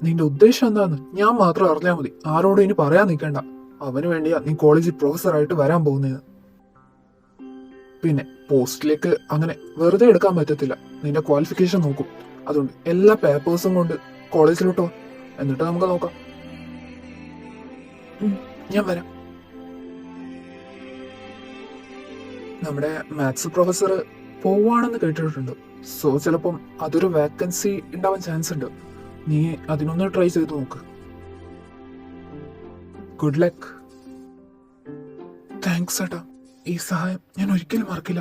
നിന്റെ ഉദ്ദേശം എന്താന്ന് ഞാൻ മാത്രം അറിഞ്ഞാൽ മതി. ആരോടും ഇനി പറയാൻ നിൽക്കണ്ട. അവന് വേണ്ടിയാ നീ കോളേജിൽ പ്രൊഫസറായിട്ട് വരാൻ പോകുന്നത്. പിന്നെ പോസ്റ്റിലേക്ക് അങ്ങനെ വെറുതെ എടുക്കാൻ പറ്റത്തില്ല. നിന്റെ ക്വാളിഫിക്കേഷൻ നോക്കും. അതുകൊണ്ട് എല്ലാ പേപ്പേഴ്സും കൊണ്ട് കോളേജിലോട്ടോ, എന്നിട്ട് നമുക്ക് നോക്കാം. ഞാൻ വരാം. നമ്മുടെ മാത്സ് പ്രൊഫസർ പോവാണെന്ന് കേട്ടിട്ടുണ്ട്. സോ ചിലപ്പം അതൊരു വേക്കൻസി ഉണ്ടാവാൻ ചാൻസ് ഉണ്ട്. നീ അതിനൊന്ന് ട്രൈ ചെയ്ത് നോക്ക്. Good luck. താങ്ക്സ് ഏട്ടാ, ഈ സഹായം ഞാൻ ഒരിക്കലും മറക്കില്ല.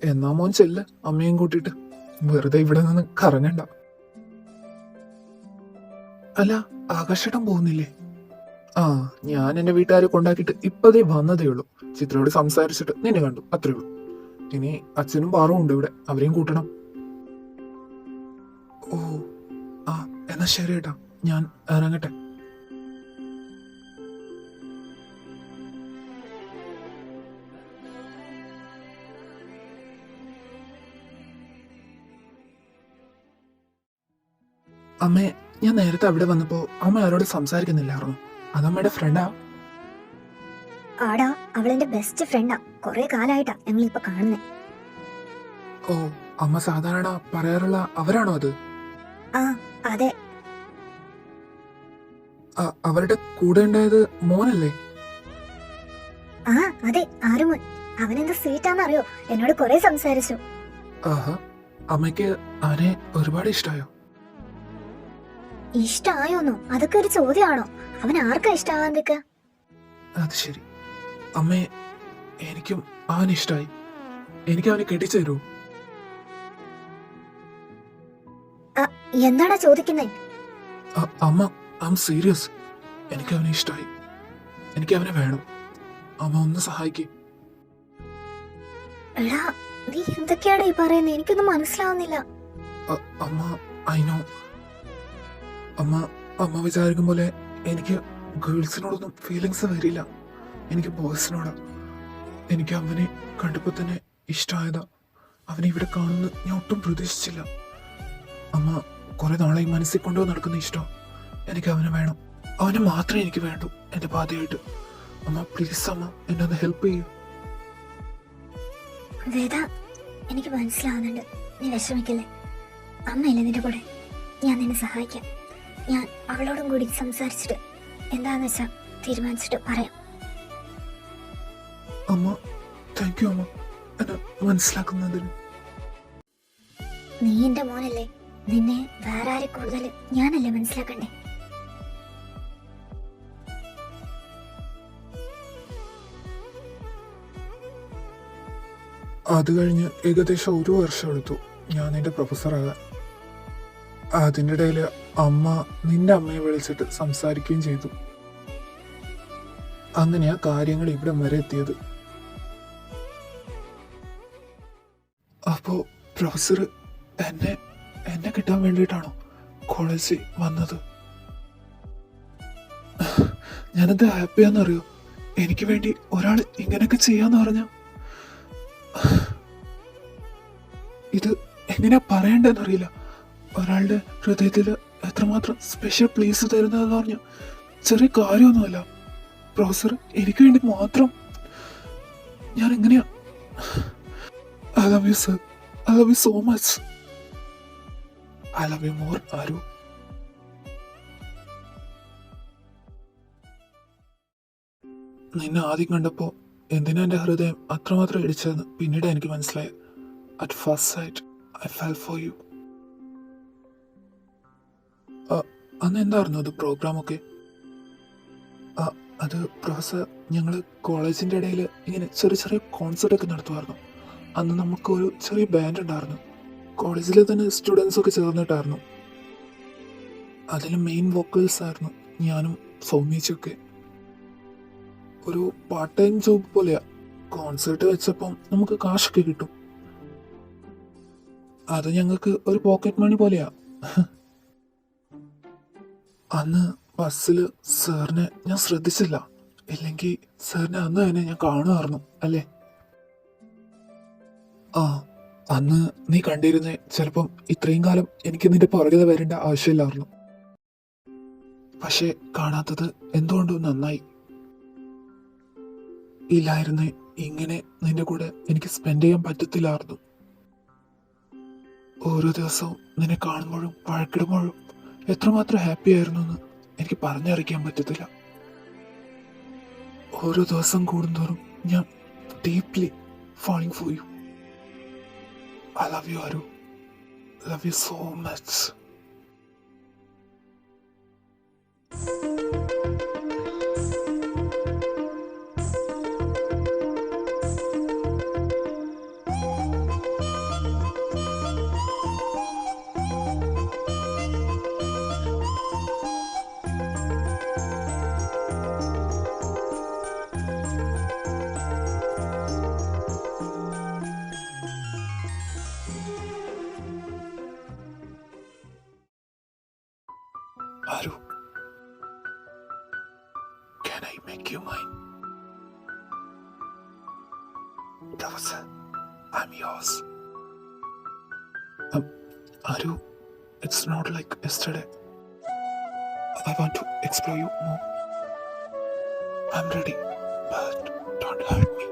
എന്നാ മോൻ ചെല്ല്, അമ്മയും കൂട്ടിയിട്ട്. വെറുതെ ഇവിടെ നിന്ന് കറങ്ങണ്ട. അല്ല, ആകാശേട്ടൻ പോകുന്നില്ലേ? ആ, ഞാൻ എന്റെ വീട്ടുകാരെ കൊണ്ടാക്കിയിട്ട് ഇപ്പതേ വന്നതേ ഉള്ളൂ. ചിത്രയോട് സംസാരിച്ചിട്ട് നിന്നെ കണ്ടു, അത്രേ ഉള്ളൂ. ഇനി അച്ഛനും പാറും ഉണ്ട് ഇവിടെ, അവരെയും കൂട്ടണം. ഓ, ആ എന്നാ ശരി ഏട്ടാ, ഞാൻ ഇറങ്ങട്ടെ. അമ്മേ, ഞാൻ നേരത്തെ അവിടെ വന്നപ്പോ അമ്മ ആരോട് സംസാരിക്കുന്നില്ലായിരുന്നു. അതമ്മയുടെ ഫ്രണ്ടാ? ആടാ, അവളെന്റെ ബെസ്റ്റ് ഫ്രണ്ടാ. കുറെ കാലായിട്ടാ ഞങ്ങൾ ഇപ്പൊ കാണുന്നേ. ഓ, അമ്മ സാധാരണ പറയാറുള്ള അവരാണോ അത്? ആ അതെ. അവരുടെ കൂടെ ഉണ്ടായത് മോനല്ലേ? ആ അതെ, ആരുമോൻ. അവനെന്ത് സ്വീറ്റാന്നറിയോ, എന്നോട് കുറെ സംസാരിച്ചു. ആഹാ, അമ്മയ്ക്ക് അവനെ ഒരുപാട് ഇഷ്ടമായോ? ഇഷ്ടായോന്നോ? അതൊക്കെ ഒരു ചോദ്യമാണോ? അവൻ ആർക്കാ ഇഷ്ടാവാൻ നിക്ക? അത് ശരി. അമ്മേ, എനിക്കും അവനെ ഇഷ്ടമായി. എനിക്ക് അവനെ കെട്ടിച്ചു തരൂ. എന്താടാ ചോദിക്കുന്നേ? അമ്മ, ഐ ആം സീരിയസ്. എനിക്ക് അവനെ ഇഷ്ടമായി. എനിക്ക് അവനെ വേണം. അമ്മ ഒന്ന് സഹായിക്കേ. എടാ, നീ എന്തൊക്കെയാടാ ഈ പറയുന്നത്? എനിക്കൊന്നും മനസ്സിലാവുന്നില്ല. അമ്മ, ഐ നോ. അമ്മ വിചാരിക്കും പോലെ എനിക്ക് ഗേൾസിനോടൊന്നും ഫീലിങ്സ് വരില്ല. എനിക്ക് ബോയ്സിനോടാ. എനിക്ക് അവനെ കണ്ടപ്പോ തന്നെ ഇഷ്ടമായതാ. അവനെ ഇവിടെ കാണുന്ന ഞാൻ ഒട്ടും പ്രതീക്ഷിച്ചില്ല. അമ്മ, കുറെ നാളായി മനസ്സിൽ കൊണ്ടു നടക്കുന്ന ഇഷ്ടം. എനിക്ക് അവനെ വേണം. അവനെ മാത്രമേ എനിക്ക് വേണ്ടൂ എന്റെ ബാധ്യമായിട്ട്. അമ്മ പ്ലീസ്, അമ്മ എന്നെ ഒന്ന് ഹെൽപ്പ് ചെയ്യൂ. വേദ, എനിക്ക് മനസ്സിലാവുന്നുണ്ട്. നീ വിഷമിക്കില്ലേ. അമ്മയില്ലേ നിന്റെ കൂടെ? ഞാൻ നിന്നെ സഹായിക്കാം. ഞാൻ അവളോടും കൂടി സംസാരിച്ചിട്ട് എന്താന്ന് വെച്ചാ തീരുമാനിച്ചിട്ട് പറയാം. അമ്മ, താങ്ക് യു അമ്മ, എന്നെ മനസ്സിലാക്കുന്നതിന്. നീ എന്റെ മോനല്ലേ, നിന്നെ വേറെ ആരെ കൂടുതൽ ഞാനല്ലേ മനസ്സിലാക്കണ്ടേ? അത് കഴിഞ്ഞ് ഏകദേശം 1 വർഷം എടുത്തു ഞാൻ നിന്റെ പ്രൊഫസറാകാൻ. അതിൻ്റെ ഇടയിൽ അമ്മ നിന്റെ അമ്മയെ വിളിച്ചിട്ട് സംസാരിക്കുകയും ചെയ്തു. അങ്ങനെയാ കാര്യങ്ങൾ ഇവിടെ വരെ എത്തിയത്. അപ്പോ പ്രൊഫസർ എന്നെ കിട്ടാൻ വേണ്ടിയിട്ടാണോ കോളേജിൽ വന്നത്? ഞാനെന്ത് ഹാപ്പിയാന്നറിയോ. എനിക്ക് വേണ്ടി ഒരാൾ ഇങ്ങനെയൊക്കെ ചെയ്യാന്ന് പറഞ്ഞ ഇത് എങ്ങനെയാ പറയണ്ടെന്നറിയില്ല. ഒരാളുടെ ഹൃദയത്തിൽ എത്രമാത്രം സ്പെഷ്യൽ പ്ലേസ് തരുന്നതെന്ന് പറഞ്ഞ ചെറിയ കാര്യമൊന്നുമല്ല. പ്രൊഫസർ എനിക്ക് വേണ്ടി മാത്രം. ഞാൻ എങ്ങനെയാ. I love you sir. I love you so much. I love you more, Aru. നിന്നെ ആദ്യം കണ്ടപ്പോ എന്തിനാ എന്റെ ഹൃദയം അത്രമാത്രം ഇടിച്ചതെന്ന് പിന്നീട് എനിക്ക് മനസ്സിലായി. At first sight, I fell for you. അന്ന് എന്തായിരുന്നു അത് പ്രോഗ്രാമൊക്കെ? അത് പ്രൊഫസർ, ഞങ്ങൾ കോളേജിന്റെ ഇടയിൽ ഇങ്ങനെ ചെറിയ ചെറിയ കോൺസേർട്ട് ഒക്കെ നടത്തുമായിരുന്നു. അന്ന് നമുക്ക് ഒരു ചെറിയ ബാൻഡ് ഉണ്ടായിരുന്നു. കോളേജിലെ തന്നെ സ്റ്റുഡൻസ് ഒക്കെ ചേർന്നിട്ടായിരുന്നു. അതിൽ മെയിൻ വോക്കൽസ് ആയിരുന്നു ഞാനും സൗമ്യച്ചൊക്കെ. ഒരു പാർട്ട് ടൈം ജോബ് പോലെയാ. കോൺസേർട്ട് വെച്ചപ്പം നമുക്ക് കാശൊക്കെ കിട്ടും. അത് ഞങ്ങൾക്ക് ഒരു പോക്കറ്റ് മണി പോലെയാ. അന്ന് ബസ്സിൽ സാറിനെ ഞാൻ ശ്രദ്ധിച്ചില്ല. ഇല്ലെങ്കിൽ സാറിനെ അന്ന് തന്നെ ഞാൻ കാണുമായിരുന്നു അല്ലേ? ആ, അന്ന് നീ കണ്ടിരുന്നേ ചിലപ്പം ഇത്രയും കാലം എനിക്ക് നിന്റെ പുറകെ വരേണ്ട ആവശ്യമില്ലായിരുന്നു. പക്ഷെ കാണാത്തത് എന്തുകൊണ്ടും നന്നായി. ഇല്ലായിരുന്നേ ഇങ്ങനെ നിന്റെ കൂടെ എനിക്ക് സ്പെൻഡ് ചെയ്യാൻ പറ്റത്തില്ലായിരുന്നു. ഓരോ ദിവസവും നിന്നെ കാണുമ്പോഴും വഴക്കിടുമ്പോഴും എത്രമാത്രം ഹാപ്പി ആയിരുന്നു എന്ന് എനിക്ക് പറഞ്ഞറിയിക്കാൻ പറ്റത്തില്ല. ഓരോ ദിവസം കൂടുന്തോറും ഞാൻ deeply falling for you. I love you Aru. Love you so much. Aru, can I make you mine? Professor, I'm yours. Aru, it's not like yesterday. I want to explore you more. I'm ready, but don't hurt me.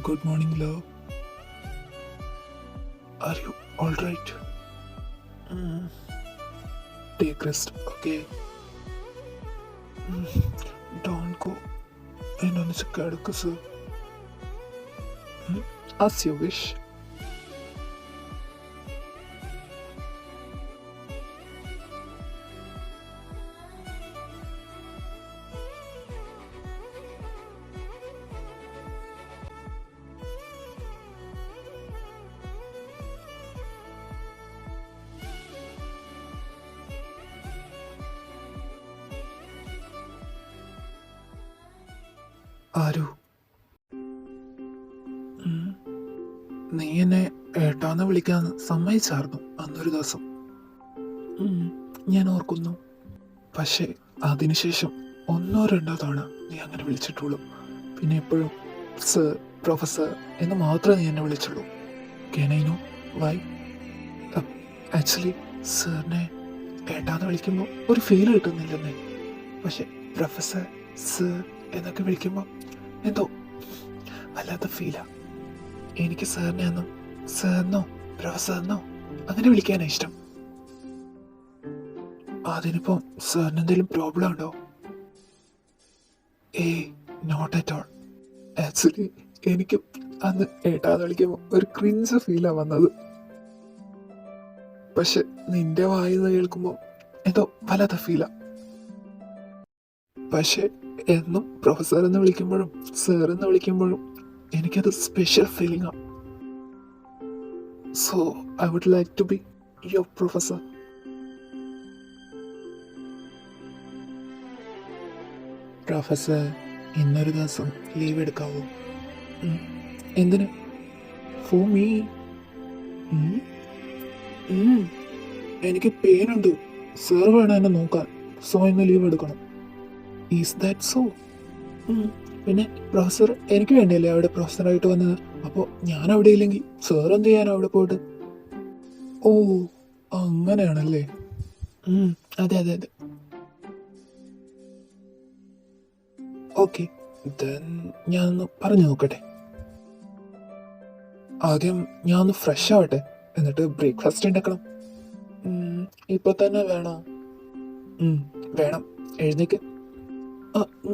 Good morning, love. Are you all right? Take rest, okay? Don't go. എന്നൊന്നിച്ച് കിടക്ക് sir. As you wish. ആരു, നീ എന്നെ ഏട്ടാന്ന് വിളിക്കാൻ സമ്മതിച്ചായിരുന്നു അന്നൊരു ദിവസം. ഞാൻ ഓർക്കുന്നു. പക്ഷെ അതിനുശേഷം ഒന്നോ രണ്ടോ തവണ നീ അങ്ങനെ വിളിച്ചിട്ടുള്ളൂ. പിന്നെ എപ്പോഴും സർ, പ്രൊഫസർ എന്ന് മാത്രമേ നീ എന്നെ വിളിച്ചുള്ളൂ. Can I know why? Actually സാറിനെ ഏട്ടാന്ന് വിളിക്കുമ്പോൾ ഒരു ഫീൽ കിട്ടുന്നില്ലെന്നേ. പക്ഷെ പ്രൊഫസർ, സർ എന്നൊക്കെ വിളിക്കുമ്പോൾ എന്തോ വല്ലാത്ത ഫീലാ. എനിക്ക് സാറിനെ ഒന്നും സാറിനോ പ്രൊഫസറിനോ അങ്ങനെ വിളിക്കാനാ ഇഷ്ടം. അതിനിപ്പം സാറിന് എന്തെങ്കിലും പ്രോബ്ലം ഉണ്ടോ? Not at all. ആക്ച്വലി എനിക്ക് അന്ന് ഏട്ടാന്ന് വിളിക്കുമ്പോൾ ഒരു ക്രിഞ്ച് ഫീലാ വന്നത്. പക്ഷെ നിന്റെ വായിന്ന് കേൾക്കുമ്പോൾ എന്തോ വല്ലാത്ത ഫീലാ. പക്ഷെ എന്നും പ്രൊഫസർ എന്ന് വിളിക്കുമ്പോഴും സർ എന്ന് വിളിക്കുമ്പോഴും എനിക്കത് സ്പെഷ്യൽ ഫീലിംഗ് ആണ്. So I would like to be your professor. Professor, ഇന്നൊരു ദിവസം ലീവ് എടുക്കാവോ? എന്തിന്? For me. എനിക്ക് പെയിനുണ്ട്. സർ വേണം എന്നെ നോക്കാൻ. സോ ഇന്ന് ലീവ് എടുക്കണം. Is that so? പിന്നെ പ്രൊഫസർ എനിക്ക് വേണ്ടിയല്ലേ അവിടെ പ്രൊഫസറായിട്ട് വന്നത്. അപ്പോൾ ഞാൻ അവിടെ ഇല്ലെങ്കിൽ സർ എന്ത് ചെയ്യാൻ അവിടെ പോയിട്ട്? ഓ, അങ്ങനെയാണല്ലേ. അതെ അതെ അതെ. ഓക്കെ, ദെൻ ഞാനൊന്ന് പറഞ്ഞു നോക്കട്ടെ. ആദ്യം ഞാൻ ഒന്ന് ഫ്രഷ് ആവട്ടെ, എന്നിട്ട് ബ്രേക്ക്ഫാസ്റ്റ് ഉണ്ടാക്കണം. ഇപ്പൊ തന്നെ വേണോ? വേണം. എഴുന്നേക്ക്.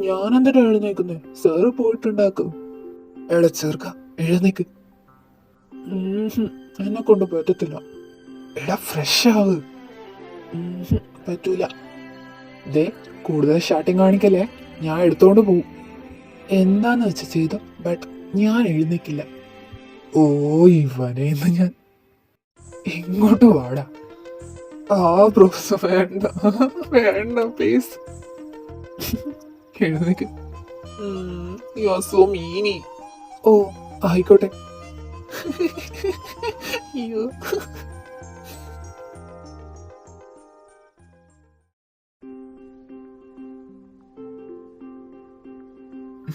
ഞാൻ എന്തിനാ എഴുന്നേക്കുന്നേ? സാറ് പോയിട്ടുണ്ടാക്കും. എടാ ചെറുക്ക, എഴുന്നേക്ക്. എന്നെ കൊണ്ട് പറ്റത്തില്ല. എടാ ഫ്രഷ് ആവ്. പറ്റൂല. ദേ, കൂടുതൽ ഷാട്ടിങ് കാണിക്കല്ലേ, ഞാൻ എടുത്തോണ്ട് പോവും. എന്താന്ന് വെച്ച ചെയ്തോ, ബട്ട് ഞാൻ എഴുന്നേക്കില്ല. ഓ, ഇവനെ ഇന്ന് ഞാൻ ഇങ്ങോട്ട് വാടാ. പ്രൊഫസർ വേണ്ട വേണ്ട പ്ലീസ്. എഴുന്നേക്ക്. You are so meanie. ഓ, ആയിക്കോട്ടെ. അയ്യോ.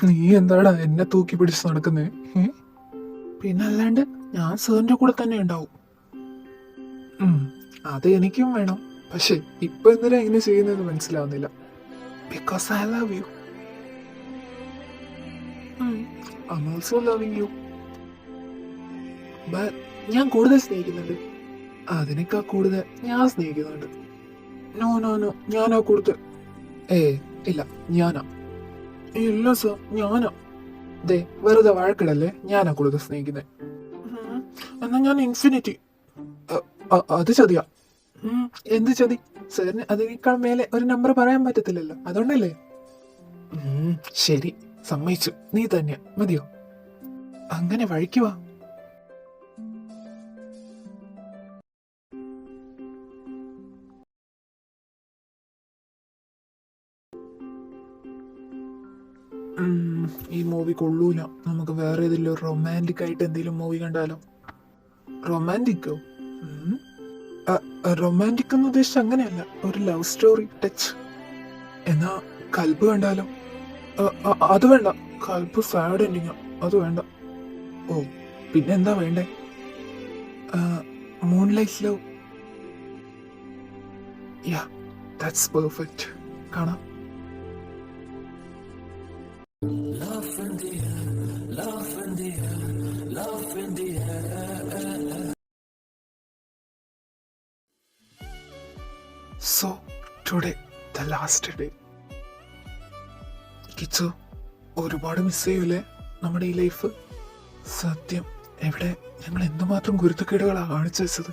നീ എന്താടാ എന്നെ തൂക്കി പിടിച്ച് നടക്കുന്നേ? പിന്നല്ലാണ്ട് ഞാൻ സാറിന്റെ കൂടെ തന്നെ ഉണ്ടാവും. അത് എനിക്കും വേണം. പക്ഷെ ഇപ്പൊ എന്തിനാ എങ്ങനെ ചെയ്യുന്നതെന്ന് മനസ്സിലാവുന്നില്ല. Because I love U. I'm also loving you. But ഞാൻ കൂടുതൽ സ്നേഹിക്കുന്നുണ്ട്. അതിനേക്കാൾ കൂടുതൽ ഞാൻ സ്നേഹിക്കുന്നുണ്ട്. നോ നോ നോ, ഞാനാ കൂടുതൽ. ഇല്ല, ഞാനാ. ഇല്ല സർ, ഞാനാ. ദേ, വെറുതെ വഴക്കിടല്ലേ, ഞാനാ കൂടുതൽ സ്നേഹിക്കുന്നത്. എന്നാ ഞാൻ ഇൻഫിനിറ്റി. അത് ചതിയാ. എന്ത് ചതി? സാറിന് അതിനേക്കാൾ മേലെ ഒരു നമ്പർ പറയാൻ പറ്റത്തില്ലല്ലോ, അതുകൊണ്ടല്ലേ. ശരി, സമ്മതിച്ചു. നീ തന്നെയാ. മതിയോ? അങ്ങനെ വഴിക്കുവാ. ഈ മൂവി കൊള്ളൂല. നമുക്ക് വേറെ ഏതെങ്കിലും റൊമാൻറ്റിക് ആയിട്ട് എന്തെങ്കിലും മൂവി കണ്ടാലോ? റൊമാൻറ്റിക്കോ? റൊമാൻറ്റിക് എന്ന് ഉദ്ദേശിച്ച അങ്ങനെയല്ല, ഒരു ലവ് സ്റ്റോറി ടച്ച്. എന്നാ കൽബ് കണ്ടാലോ? അത് വേണ്ട, കൽബ് സാഡ് എൻഡിങ്, അത് വേണ്ട. ഓ, പിന്നെന്താ വേണ്ടേ? Moonlight love. Yeah, that's perfect. കാണാം. So, today, the last day. Kichu, ഒരുപാട് മിസ് ചെയ്യൂലേ നമ്മുടെ ഈ ലൈഫ്? സത്യം, എവിടെ ഞങ്ങൾ എന്തുമാത്രം ഗുരുത്തക്കേടുകളാണ് കാണിച്ചു വെച്ചത്.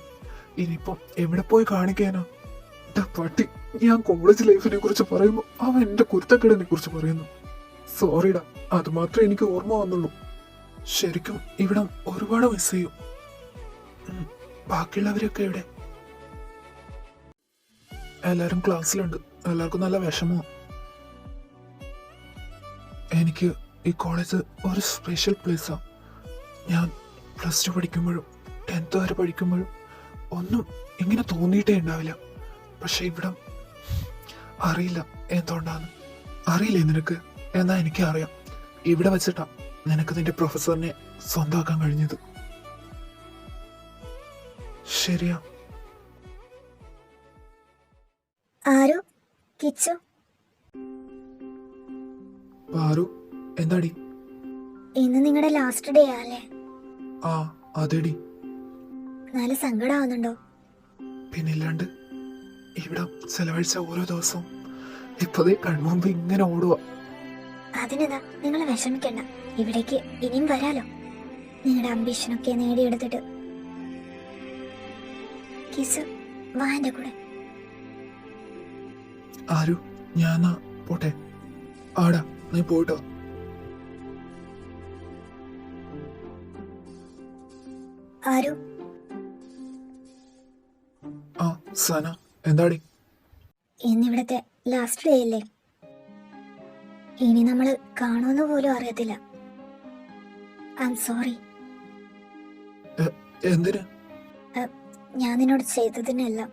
ഇനിയിപ്പം എവിടെ പോയി കാണിക്കാനോ? പട്ടി, ഞാൻ കോളേജ് ലൈഫിനെ കുറിച്ച് പറയുമ്പോൾ അവൻ എന്റെ കുരുത്തക്കേടിനെ കുറിച്ച് പറയുന്നു. സോറിടാ, അത് മാത്രമേ എനിക്ക് ഓർമ്മ വന്നുള്ളൂ. ശരിക്കും ഇവിടം ഒരുപാട് മിസ് ചെയ്യും. ബാക്കിയുള്ളവരൊക്കെ എവിടെ? എല്ലാരും ക്ലാസ്സിലുണ്ട്. എല്ലാവർക്കും നല്ല വിഷമോ. എനിക്ക് ഈ കോളേജ് ഒരു സ്പെഷ്യൽ പ്ലേസാ. ഞാൻ +2 പഠിക്കുമ്പോഴും 10th വരെ പഠിക്കുമ്പോഴും ഒന്നും ഇങ്ങനെ തോന്നിയിട്ടേ ഉണ്ടാവില്ല. പക്ഷെ ഇവിടം അറിയില്ല എന്തുകൊണ്ടാണ്. അറിയില്ലേ നിനക്ക്? എന്നാ എനിക്ക് അറിയാം. ഇവിടെ വെച്ചിട്ടാ നിനക്ക് നിന്റെ പ്രൊഫസറിനെ സ്വന്തമാക്കാൻ കഴിഞ്ഞത്. ശരിയാ. ആരോ? കിച്ചു? പാറു, എന്താടി? ഇന്ന് നിങ്ങളുടെ ലാസ്റ്റ് ഡേ ആല്ലേ? അതെടി. നല്ല സങ്കടാവുന്നുണ്ടോ? പിന്നില്ലാണ്ട്. ഇവിടെ ചെലവഴിച്ച ഓരോ ദിവസവും ഇപ്പതേ കൺമുമ്പ് ഇങ്ങനെ ഓടുക. അതിനെന്താ, നിങ്ങൾ വിഷമിക്കണ്ട. ഇവിടേക്ക് ഇനിയും വരാലോ, നിങ്ങളുടെ അംബീഷനൊക്കെ നേടിയെടുത്തിട്ട്. കിസ്, വാ എന്റെ കൂടെ. ആരു, ഞാനാ പോട്ടെ. ആടാ, നീ പോയിട്ടോ. ആരു? ആ സന, എന്താടി? ഇന്നിവിടത്തെ ലാസ്റ്റ് ഡേ അല്ലേ? ഇനി നമ്മള് കാണുമെന്ന് പോലും അറിയത്തില്ല. I am sorry. എന്തിന്? ഞാൻ നിന്നോട് ചെയ്തതിനെല്ലാം,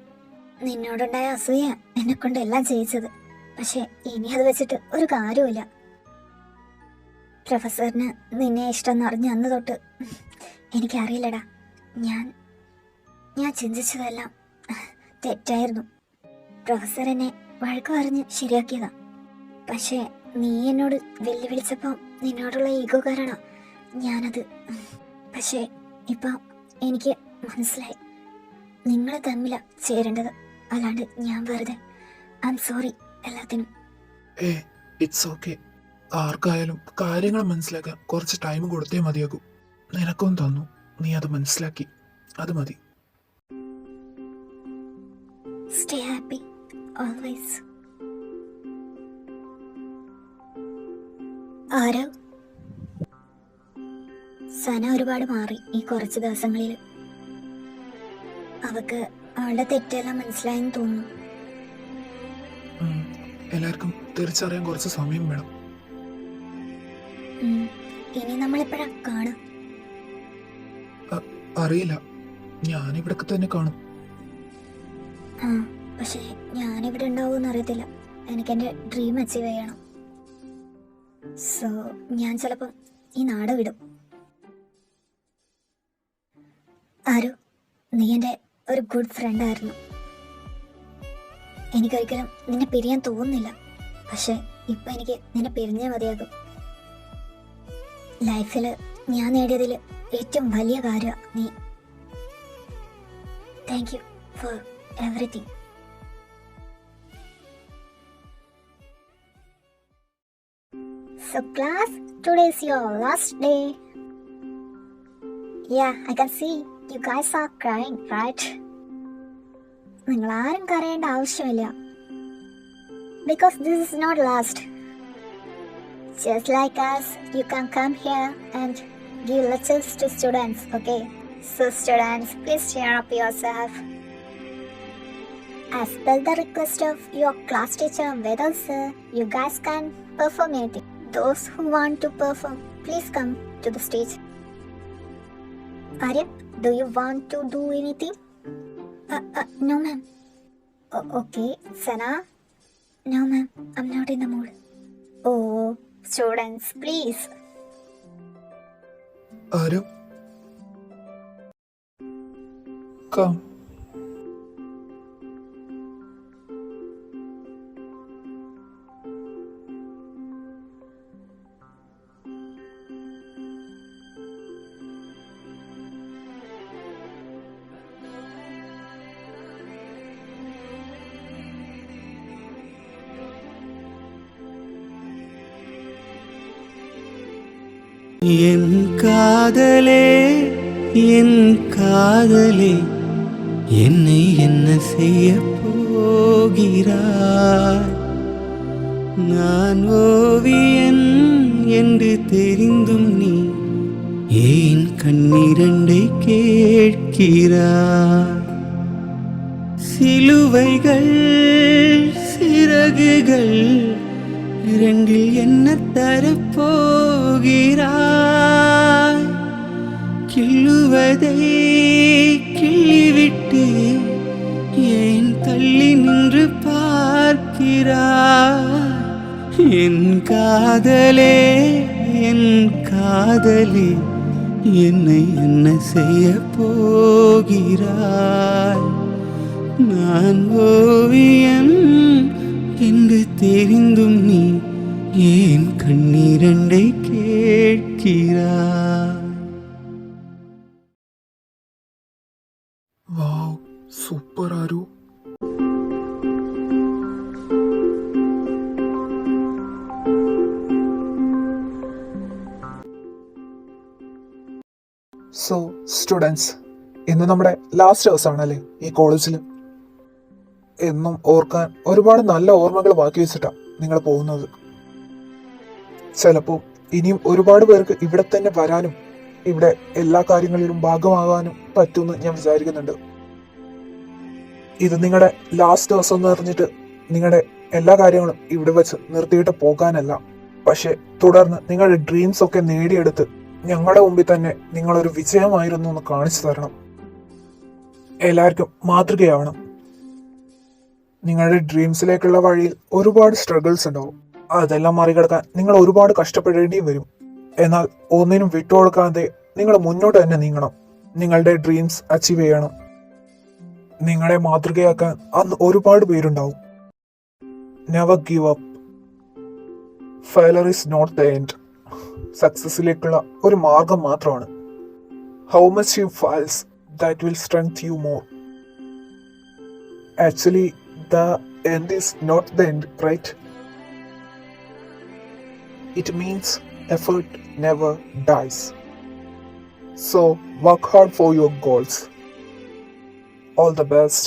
നിന്നോടുണ്ടായ അസൂയ എന്നെ കൊണ്ട് എല്ലാം ചെയ്യിച്ചത്. പക്ഷെ ഇനി അത് വെച്ചിട്ട് ഒരു കാര്യമില്ല. പ്രൊഫസറിന് നിന്നെ ഇഷ്ടം അറിഞ്ഞ അന്ന് തൊട്ട് എനിക്കറിയില്ലടാ, ഞാൻ ചിന്തിച്ചതെല്ലാം തെറ്റായിരുന്നു. പ്രൊഫസർ എന്നെ വഴക്ക് പറഞ്ഞ് ശരിയാക്കിയതാ. പക്ഷേ നീ എന്നോട് വെല്ലുവിളിച്ചപ്പോൾ നിന്നോടുള്ള ഈഗോ കാരണം ഞാനത്. പക്ഷേ ഇപ്പം എനിക്ക് മനസ്സിലായി, നിങ്ങൾ തമ്മിലാ ചേരേണ്ടത്, അല്ലാണ്ട് ഞാൻ വെറുതെ. ഐ എം സോറി എല്ലാത്തിനും. It's okay. ആർക്കായാലും കാര്യങ്ങൾ മനസ്സിലാക്കാൻ കുറച്ച് ടൈം കൊടുത്തേ മതിയാകൂ. നിനക്കും തന്നു, നീ അത് മനസ്സിലാക്കി, അത് മതി. Stay happy always. ആരോ? സന ഒരുപാട് മാറി ഈ കുറച്ച് ദിവസങ്ങളിൽ. അവക്ക് അവളുടെ തെറ്റെല്ലാം മനസ്സിലായെന്ന് തോന്നുന്നു. എല്ലാവർക്കും തിരിച്ചറിയാൻ കുറച്ച് സമയം വേണം. ഇനി നമ്മളെപ്പോഴാ കാണും? അറിയില്ല, ഞാനിവിടൊക്കെ തന്നെ കാണും. പക്ഷേ ഞാനിവിടെ ഉണ്ടാവുമെന്ന് അറിയത്തില്ല. എനിക്ക് എൻ്റെ ഡ്രീം അച്ചീവ് ചെയ്യണം. സോ ഞാൻ ചിലപ്പം ഈ നാട് വിടും. ആരു, നീ എൻ്റെ ഒരു ഗുഡ് ഫ്രണ്ടായിരുന്നു. എനിക്കൊരിക്കലും നിന്നെ പിരിയാൻ തോന്നുന്നില്ല. പക്ഷെ ഇപ്പം എനിക്ക് നിന്നെ പിരിഞ്ഞേ മതിയാകും. ലൈഫിൽ ഞാൻ നേടിയതിൽ ഏറ്റവും വലിയ കാര്യമാണ് നീ. Thank you for everything. So class, today is your last day. Yeah, I can see you guys are crying, right? നിങ്ങൾ ആരും കരയേണ്ട ആവശ്യമില്ല. Because this is not last. Just like us, you can come here and give lectures to students, okay? So students, please cheer up yourself. As per the request of your class teacher Vedal sir, you guys can perform anything. Those who want to perform, please come to the stage. Arya, do you want to do anything? No ma'am. Okay, Sana? No ma'am, I'm not in the mood. Oh, students, please. ആരും come. என் காதலே என் காதலே என்னை என்ன செய்ய போகிறாய்? நான் ஓவியன் என்று தெரிந்தும் நீ ஏன் கண்ணிரண்டை கேட்கிறாய்? சிலுவைகள் சிறகுகள் இரண்டில் என்ன தரப்போகிறாய்? கிள்ளுவதை கிள்ளிவிட்டு ஏன் தள்ளி நின்று பார்க்கிறாய்? என் காதலே என் காதலே என்னை என்ன செய்ய போகிறாய்? நான் ஓவியன் என்று தெரிந்தும் நீ ஏன் கண்ணீரண்டை கேட்கிறாய்? വാവ്, സൂപ്പർ ആരു. സോ സ്റ്റുഡൻസ്, ഇന്ന് നമ്മുടെ ലാസ്റ്റ് ദിവസമാണല്ലേ ഈ കോളേജിൽ. എന്നും ഓർക്കാൻ ഒരുപാട് നല്ല ഓർമ്മകൾ ബാക്കി വെച്ചിട്ടാ നിങ്ങൾ പോകുന്നത്. ചിലപ്പോൾ ഇനിയും ഒരുപാട് പേർക്ക് ഇവിടെ തന്നെ വരാനും ഇവിടെ എല്ലാ കാര്യങ്ങളിലും ഭാഗമാകാനും പറ്റുമെന്ന് ഞാൻ വിചാരിക്കുന്നുണ്ട്. ഇത് നിങ്ങളുടെ ലാസ്റ്റ് ദിവസം എന്ന് പറഞ്ഞിട്ട് നിങ്ങളുടെ എല്ലാ കാര്യങ്ങളും ഇവിടെ വെച്ച് നിർത്തിയിട്ട് പോകാനല്ല, പക്ഷെ തുടർന്ന് നിങ്ങളുടെ ഡ്രീംസ് ഒക്കെ നേടിയെടുത്ത് ഞങ്ങളുടെ മുമ്പിൽ തന്നെ നിങ്ങളൊരു വിജയമായിരുന്നു എന്ന് കാണിച്ചു തരണം. എല്ലാവർക്കും മാതൃകയാവണം. നിങ്ങളുടെ ഡ്രീംസിലേക്കുള്ള വഴിയിൽ ഒരുപാട് സ്ട്രഗിൾസ് ഉണ്ടാവും. അതെല്ലാം മറികടക്കാൻ നിങ്ങൾ ഒരുപാട് കഷ്ടപ്പെടേണ്ടിയും വരും. എന്നാൽ ഒന്നിനും വിട്ടുകൊടുക്കാതെ നിങ്ങൾ മുന്നോട്ട് തന്നെ നീങ്ങണം. നിങ്ങളുടെ ഡ്രീംസ് അച്ചീവ് ചെയ്യണം. നിങ്ങളെ മാതൃകയാക്കാൻ അന്ന് ഒരുപാട് പേരുണ്ടാവും. Never give up. Failure is not the end. സക്സസിലേക്കുള്ള ഒരു മാർഗം മാത്രമാണ്. How much you falls that will strength you more. Actually the end is not the end, right? It means effort never dies. So work hard for your goals. All the best.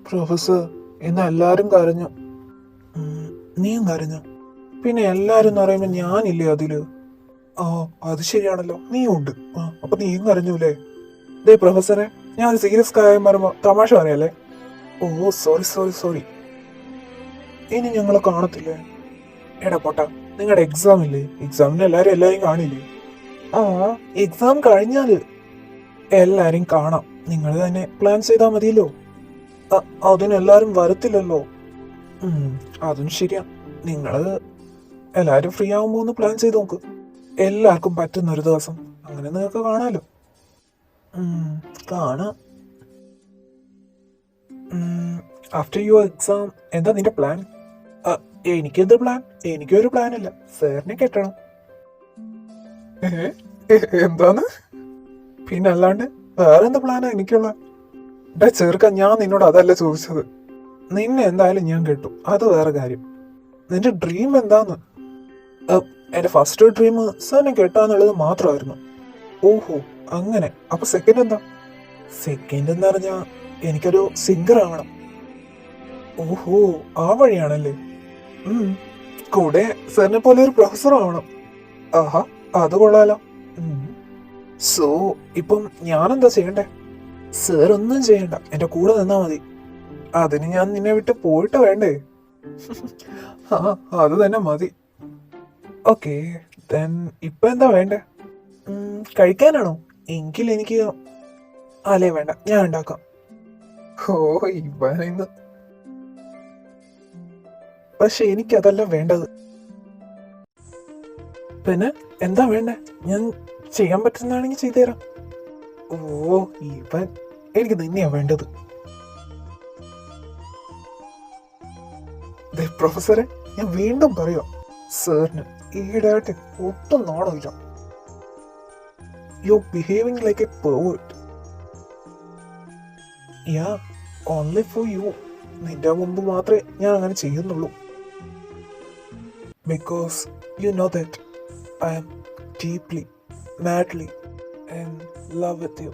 Professor, ഇന്ന് എല്ലാരും കരഞ്ഞു. നീയും കരഞ്ഞു? പിന്നെ എല്ലാരും എന്ന് പറയുമ്പോ ഞാനില്ലേ അതില്? ആ, അത് ശരിയാണല്ലോ, നീയും ഉണ്ട്. അപ്പൊ നീയും കരഞ്ഞൂലേ? ദേ പ്രൊഫസറെ, ഞാൻ ഒരു സീരിയസ് കാര്യം പറയുമ്പോ തമാശ പറയല്ലേ? ഓ സോറി. ഇനി ഞങ്ങളെ കാണത്തില്ലേ? എടാ പൊട്ടാ, നിങ്ങളുടെ എക്സാം ഇല്ലേ? എക്സാമിന് എല്ലാരും കാണില്ലേ? ആ, എക്സാം കഴിഞ്ഞാല് എല്ലാരും കാണാം. നിങ്ങൾ തന്നെ പ്ലാൻ ചെയ്താൽ മതിയല്ലോ. അതിനെല്ലാരും വരത്തില്ലല്ലോ. അതും ശരിയാ. നിങ്ങള് എല്ലാരും ഫ്രീ ആവുമ്പോ ഒന്ന് പ്ലാൻ ചെയ്ത് നോക്ക്. എല്ലാവർക്കും പറ്റുന്ന ഒരു ദിവസം അങ്ങനെ നിങ്ങൾക്ക് കാണാലോ. കാണാം. ആഫ്റ്റർ യുവർ എക്സാം എന്താ നിന്റെ പ്ലാൻ? എനിക്കെന്ത് പ്ലാൻ? എനിക്കൊരു പ്ലാൻ ഇല്ല. സാറിനെ കെട്ടണം. എന്താന്ന്? പിന്നെ അല്ലാണ്ട് വേറെന്താ പ്ലാനാ എനിക്കുള്ള? ചെറുക്ക, ഞാൻ നിന്നോട് അതല്ല ചോദിച്ചത്. നിന്നെ എന്തായാലും ഞാൻ കേട്ടു, അത് വേറെ കാര്യം. നിന്റെ ഡ്രീം എന്താന്ന്? എന്റെ ഫസ്റ്റ് ഡ്രീം സാറിനെ കേട്ടാന്നുള്ളത് മാത്രമായിരുന്നു. ഓഹോ, അങ്ങനെ. അപ്പൊ സെക്കൻഡ് എന്താ? സെക്കൻഡ് എന്ന് പറഞ്ഞാ എനിക്കൊരു സിംഗർ ആവണം. ഓഹോ, ആ വഴിയാണല്ലേ. കൂടെ സാറിനെ പോലെ ഒരു പ്രൊഫസർ ആവണം. ആഹാ, അത് കൊള്ളാലോ. സോ ഇപ്പം ഞാനെന്താ ചെയ്യണ്ടേ? സാർ ഒന്നും ചെയ്യണ്ട, എന്റെ കൂടെ നിന്നാ മതി. അതിന് ഞാൻ നിന്നെ വിട്ട് പോയിട്ട് വേണ്ടേ? ആ, അത് തന്നെ മതി. ഓക്കെ, ഇപ്പൊ എന്താ വേണ്ടേ? കഴിക്കാനാണോ? എങ്കിൽ എനിക്ക് അല്ലേ വേണ്ട, ഞാൻ ഉണ്ടാക്കാം. ഓ ഇവനിന്ന്. പക്ഷെ എനിക്കതല്ല വേണ്ടത്. പിന്നെ എന്താ വേണ്ടേ? ഞാൻ ചെയ്യാൻ പറ്റുന്നതാണെങ്കിൽ ചെയ്തുതരാം. ഓ ഇവൻ, എനിക്ക് നിന്നെയാ വേണ്ടത്. പ്രൊഫസറെ, ഞാൻ വീണ്ടും പറയാം, സാറിന് ഈടായിട്ട് ഒട്ടും നാണമില്ല. You behaving like a pervert. Ya, only for you. നിന്റെ മുമ്പ് മാത്രമേ ഞാൻ അങ്ങനെ ചെയ്യുന്നുള്ളൂ. Because you know that I am deeply, madly in love with you.